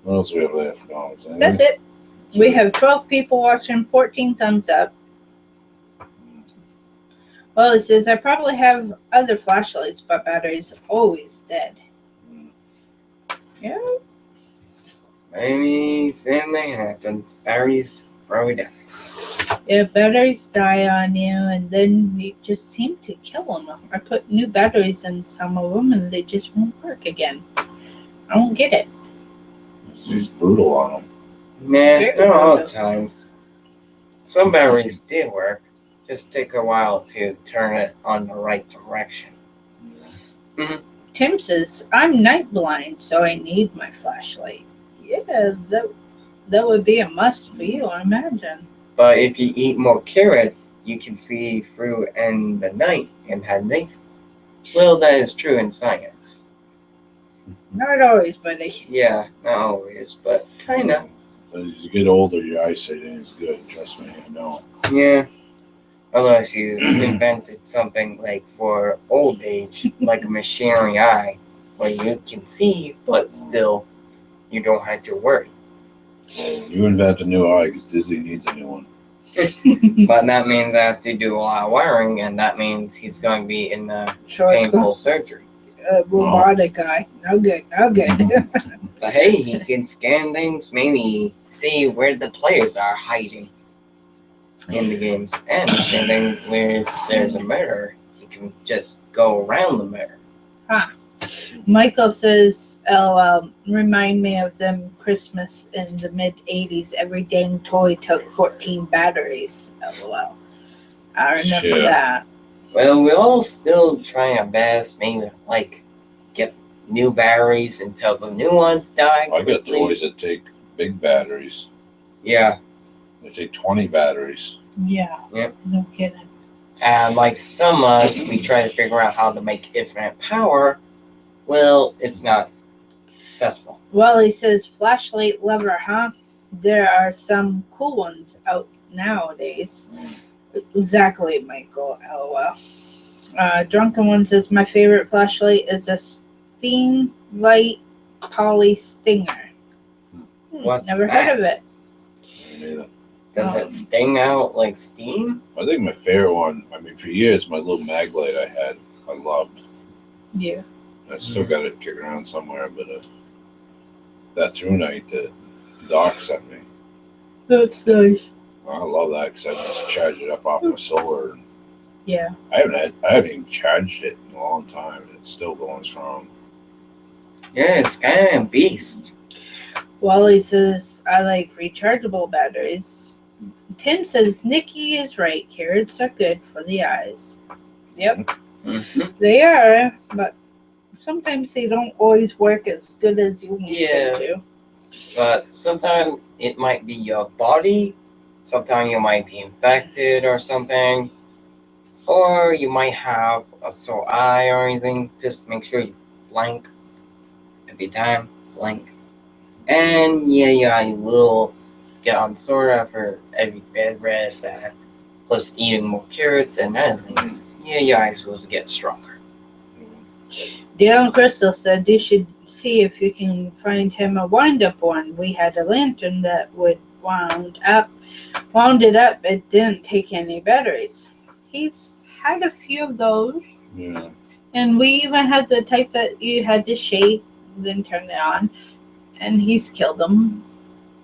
What else do we have left? Oh, that's it. We have 12 people watching, 14 thumbs up. Well, it says, I probably have other flashlights, but battery's always dead. Yeah. Maybe same thing happens. Barry's probably down. Yeah, batteries die on you, and then you just seem to kill them. I put new batteries in some of them, and they just won't work again. I don't get it. He's brutal on them. Nah, Very not all good. times. Some batteries did work. Just take a while to turn it on the right direction. Tim says, I'm night blind, so I need my flashlight. Yeah, that would be a must for you, I imagine. But if you eat more carrots, you can see through in the night and have night. Well, that is true in science. Not always, buddy. Yeah, not always, but kinda. But as you get older, your eyesight ain't as good. Trust me, I know. Yeah. Unless you invented something like for old age, like a machinery eye, where you can see, but still you don't have to worry. Well, you invent a new eye because Disney needs a new one. But that means I have to do a lot of wiring, and that means he's going to be in the Sure, it's painful surgery. robotic guy. No good, no good. But hey, he can scan things, maybe see where the players are hiding in the games. And the same thing where there's a mirror, he can just go around the mirror. Michael says, LOL, remind me of them Christmas in the mid-'80s. Every dang toy took 14 batteries. LOL. I remember Sure. that. Well, we all still try our best, maybe like get new batteries until the new ones die. I got quickly. toys that take big batteries. Yeah, They take 20 batteries. Yeah. Yep. No kidding. and like some of us, we try to figure out how to make infinite power. Well, it's not successful. Well, he says, flashlight lover, huh? There are some cool ones out nowadays. Exactly, Michael. LOL. Drunken One says, my favorite flashlight is a Steam Light Poly Stinger. What's Never that? heard of it. Me neither. Does it sting out like steam? I think my favorite one, I mean, for years, my little mag light I had, I loved. Yeah. I still got it kicking around somewhere, but that through night that Doc sent me. That's nice. I love that because I just charge it up off my solar. Yeah. I haven't even charged it in a long time. It's still going strong. Yeah, it's kind of a beast. Wally says, I like rechargeable batteries. Tim says, Nikki is right. Carrots are good for the eyes. Yep, hmm they are, but sometimes they don't always work as good as you want Yeah. them to. But sometimes it might be your body. Sometimes you might be infected or something. Or you might have a sore eye or anything. Just make sure you blink every time. Blink. And yeah, your eye will get on sore after every bed rest and plus eating more carrots and other things. Yeah, your eyes will get stronger. Dale and Crystal said they should see if you can find him a wind-up one. We had a lantern that would wound it up. It didn't take any batteries. He's had a few of those. Yeah. And we even had the type that you had to shake, then turn it on. And he's killed them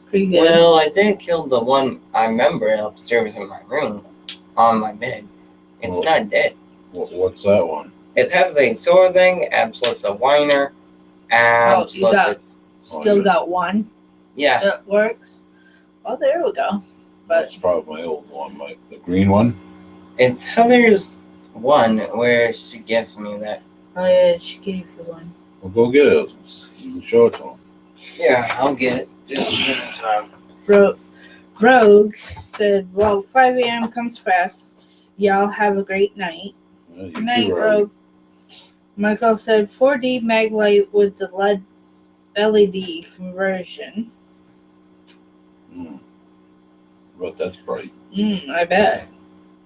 pretty good. Well, I did kill the one I remember upstairs in my room on my bed. It's Oh. not dead. What's that one? It has a sword thing, and plus a whiner, and Oh, you plus got- it's Still yeah. got one yeah. that works. Well, there we go. But That's probably my old one, the green one. It's Heather's one where she gives me that. oh yeah, she gave you one. Well, go get it. You can show it to him. Yeah, I'll get it. Just give me time. Rogue said, "Well, 5 a.m. comes fast. Y'all have a great night." Yeah, you Good night, too, Rogue. Michael said, "4D mag light with the LED conversion." Mm. But that's bright. I bet.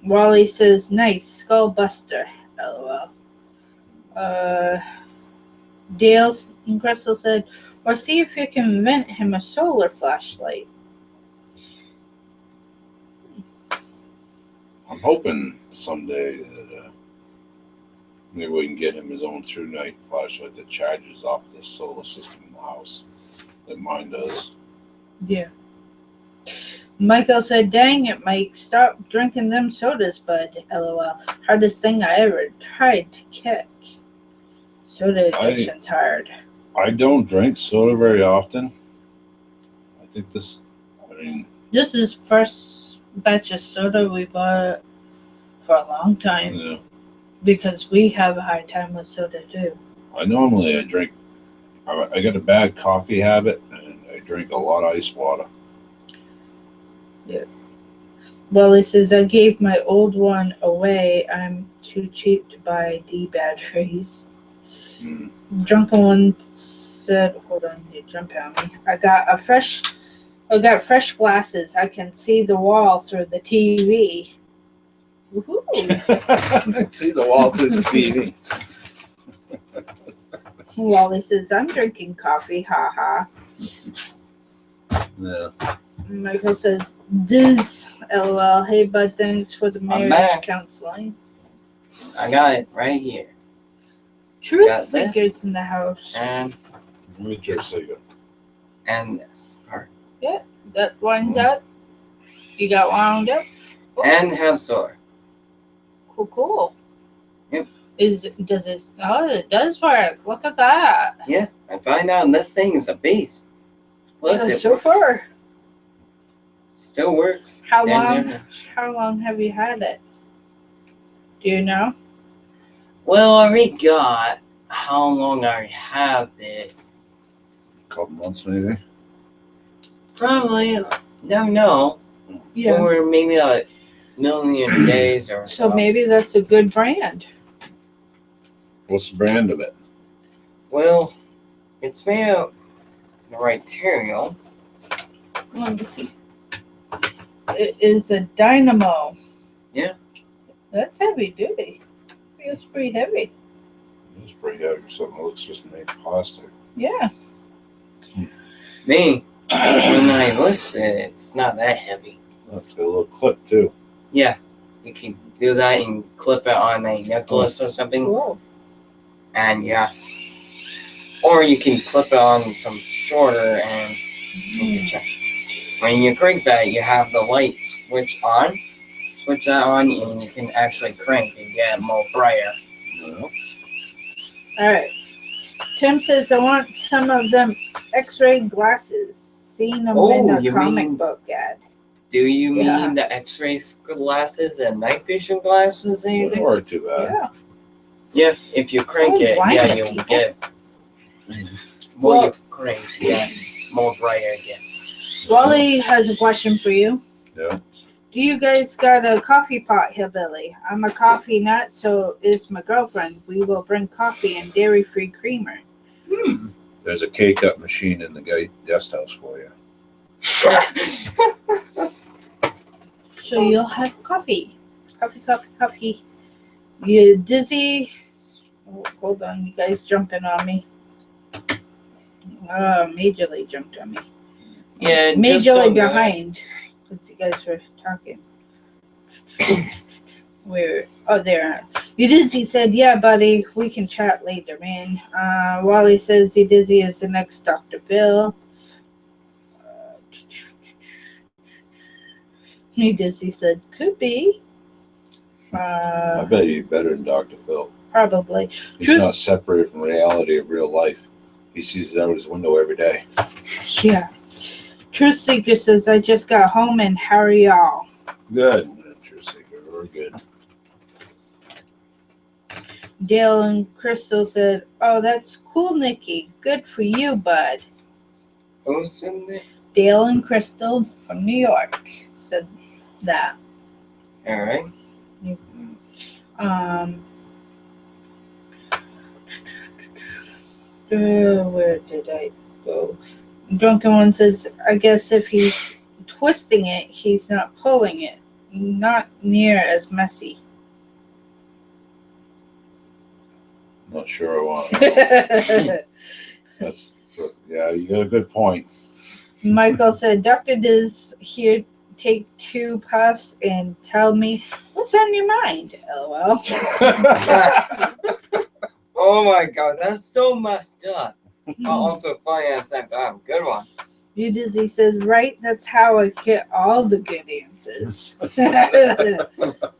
Wally says, "Nice skull buster." LOL. Dale and Crystal said, "Or see if you can invent him a solar flashlight." I'm hoping someday that maybe we can get him his own true night flashlight that charges off the solar system in the house, like mine does. Yeah. Michael said, "Dang it, Mike. Stop drinking them sodas, bud." LOL. Hardest thing I ever tried to kick. Soda addiction's hard. I don't drink soda very often. I think This is first batch of soda we bought for a long time yeah, because we have a hard time with soda too. I drink. I got a bad coffee habit, and I drink a lot of ice water. Well, he says, "I gave my old one away. I'm too cheap to buy D batteries." Mm. Drunken one said, "Hold on, you jumping on me. I got fresh glasses. I can see the wall through the TV." Woohoo! See the wall through the TV. Wally says, "I'm drinking coffee. Ha ha." Yeah. Michael says, "Diz, LOL. Hey, bud, thanks for the I'm marriage back. counseling." I got it right here. Truth Got this. seekers in the house. And Let me just say it. this part. That winds up. You got wound up. And have sword. Cool. Yep. Does it? Oh, it does work. Look at that. Yeah, I find out this thing is a beast. Plus, it So far, still works. How Damn long? near. How long have you had it? Do you know? Well, I already got how long I have it. A couple months maybe. Probably, don't know. Yeah. Or maybe a million days or So maybe that's a good brand. What's the brand of it? Well, it's made out the right material. Let me see. It is a Dynamo. Yeah. That's heavy duty. Feels pretty heavy. It's pretty heavy. Something that looks just made of plastic. Yeah. Me, when I lift it, it's not that heavy. That's got a little clip too. Yeah, you can do that and clip it on a necklace or something. Cool. And yeah. Or you can clip it on some shorter and you can check. When you crank that, you have the light switch that on, and you can actually crank and get more brighter. Well, All right. Tim says, I want some of them X-ray glasses. Seen them in Oh, a you comic mean- book ad. Do you Yeah. mean the X-ray glasses and night vision glasses, wouldn't anything? worry too bad. Yeah. Yeah, if you crank Oh, it, blind yeah, it, you'll people. get more Well- you crank, yeah, more brighter it gets. Wally has a question for you. Yeah. Do you guys got a coffee pot, Hillbilly? I'm a coffee nut, so is my girlfriend. We will bring coffee and dairy-free creamer. There's a K-cup machine in the guest house for you. So you'll have coffee. Coffee. You dizzy? Oh, hold on, you guys jumping on me. Majorly jumped on me. Yeah, just Majorly on that. behind. Since you guys were talking. Where? Oh, there. You dizzy said, yeah, buddy, we can chat later, man. Wally says you dizzy is the next Dr. Phil. You dizzy said, could be. I bet you're better than Dr. Phil. Probably. He's True. not separated from reality of real life. He sees it out his window every day. Yeah. Truth Seeker says, I just got home and how are y'all? Good. True seeker. We're good. Dale and Crystal said, oh, that's cool, Nikki. Good for you, bud. Who's in there? Dale and Crystal from New York said that. Alright. Where did I go? Drunken One says, I guess if he's twisting it, he's not pulling it. Not near as messy. Not sure I want. That's yeah. You got a good point. Michael said, Dr. Diz here, take 2 puffs and tell me what's on your mind. LOL. Oh my god, that's so messed up. But also funny at the same time. Good one. You Dizzy says, right, that's how I get all the good answers.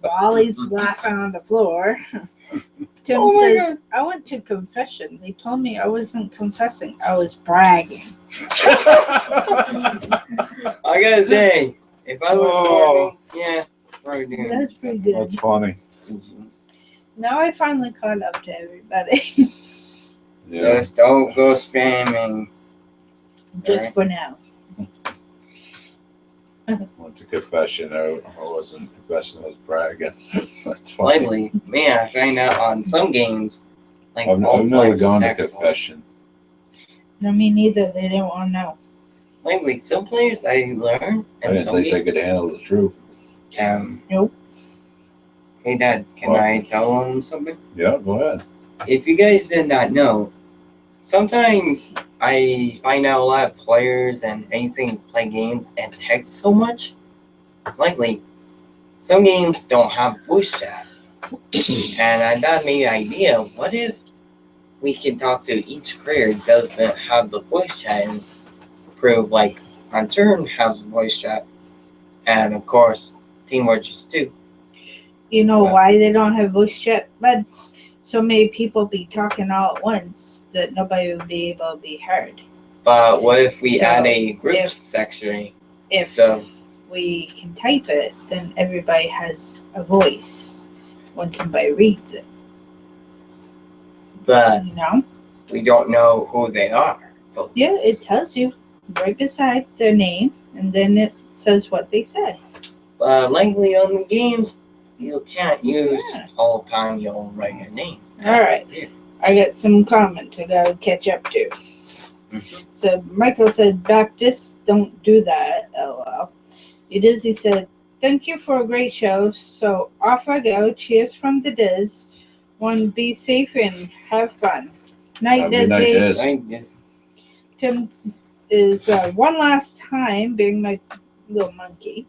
Wally's laughing on the floor. Tim Oh my says, I went to confession. They told me I wasn't confessing. I was bragging. I gotta say, if I was Oh. recording, yeah, probably doing That's pretty good. That's funny. Now I finally caught up to everybody. Yeah. Just don't go spamming. Just for now. Went to confession. I wasn't confessing. I was bragging. That's funny. Lately, man, I find out on some games, like I've all never players gone to text. confession. No, me neither. They didn't want to know. Lately, some players I learn, I and didn't some think they games. could handle the truth. Nope. Hey, Dad, can What? I tell them something? Yeah, go ahead. If you guys did not know, sometimes I find out a lot of players and anything play games and text so much. Lately, some games don't have voice chat. And I got me an idea, what if we can talk to each player that doesn't have the voice chat and prove like Hunter has a voice chat. And of course, Team Warriors too. You know What? why they don't have voice chat, bud? So many people be talking all at once that nobody would be able to be heard. But what if we So, add a group if- section? If So- we can type it, then everybody has a voice when somebody reads it. But You know? we don't know who they are. So Yeah, it tells you right beside their name, and then it says what they said. lately on the games, you can't use Yeah. all the time you'll write your name. All right. I got some comments I gotta catch up to. Mhm. So Michael said, Baptists don't do that. LOL. Dizzy said, thank you for a great show. So off I go. Cheers from the Diz. One, be safe and have fun. Night, Have a good night, Dizzy. Diz. Right? Just- Tim is one last time being my little monkey.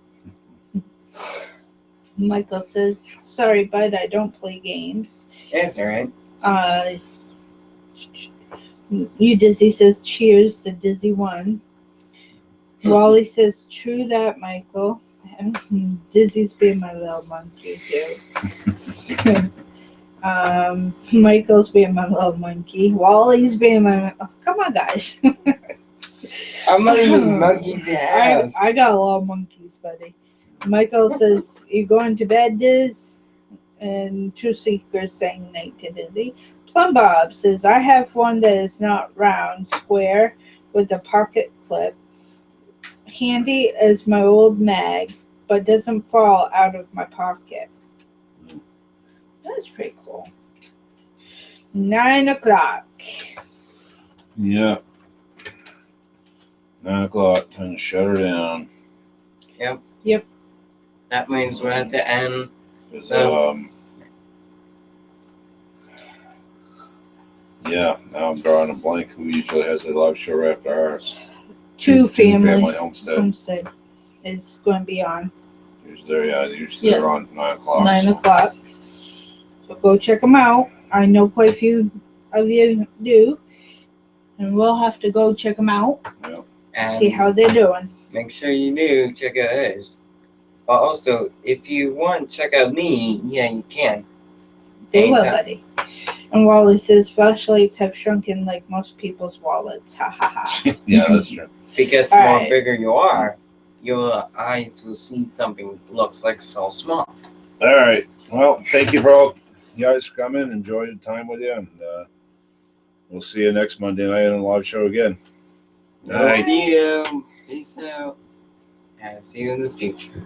Michael says, sorry, bud, I don't play games. It's alright. You Dizzy says cheers. The Dizzy won. Wally says true that, Michael. Dizzy's being my little monkey too. Michael's being my little monkey. Wally's being my. Oh, come on, guys. How many monkeys you have? I got a lot of monkeys, buddy. Michael says, "You going to bed, Diz?" And Truth Seeker saying night to Dizzy. Plum Bob says, "I have one that is not round, square, with a pocket clip, handy as my old mag, but doesn't fall out of my pocket." That's pretty cool. 9 o'clock. Yeah. 9 o'clock. Time to shut her down. That means we're at the end. 'Cause, No. Yeah, now I'm drawing a blank. Who usually has a live show after ours? Two family Homestead. homestead is going to be on Usually they're on 9 o'clock. 9 so- o'clock. So go check them out. I know quite a few of you do. And we'll have to go check them out, And see how they're doing. make sure you do check out hers. But also, if you want to check out me, yeah, you can. They will, Anytime. buddy. And Wally says flashlights have shrunken like most people's wallets. Ha ha ha. Yeah, that's true. Because the All more right. bigger you are, your eyes will see something looks like so small. All right. Well, thank you for all you guys coming. Enjoyed the time with you, and we'll see you next Monday night on the live show again. All We'll right. see you. Peace out. And see you in the future.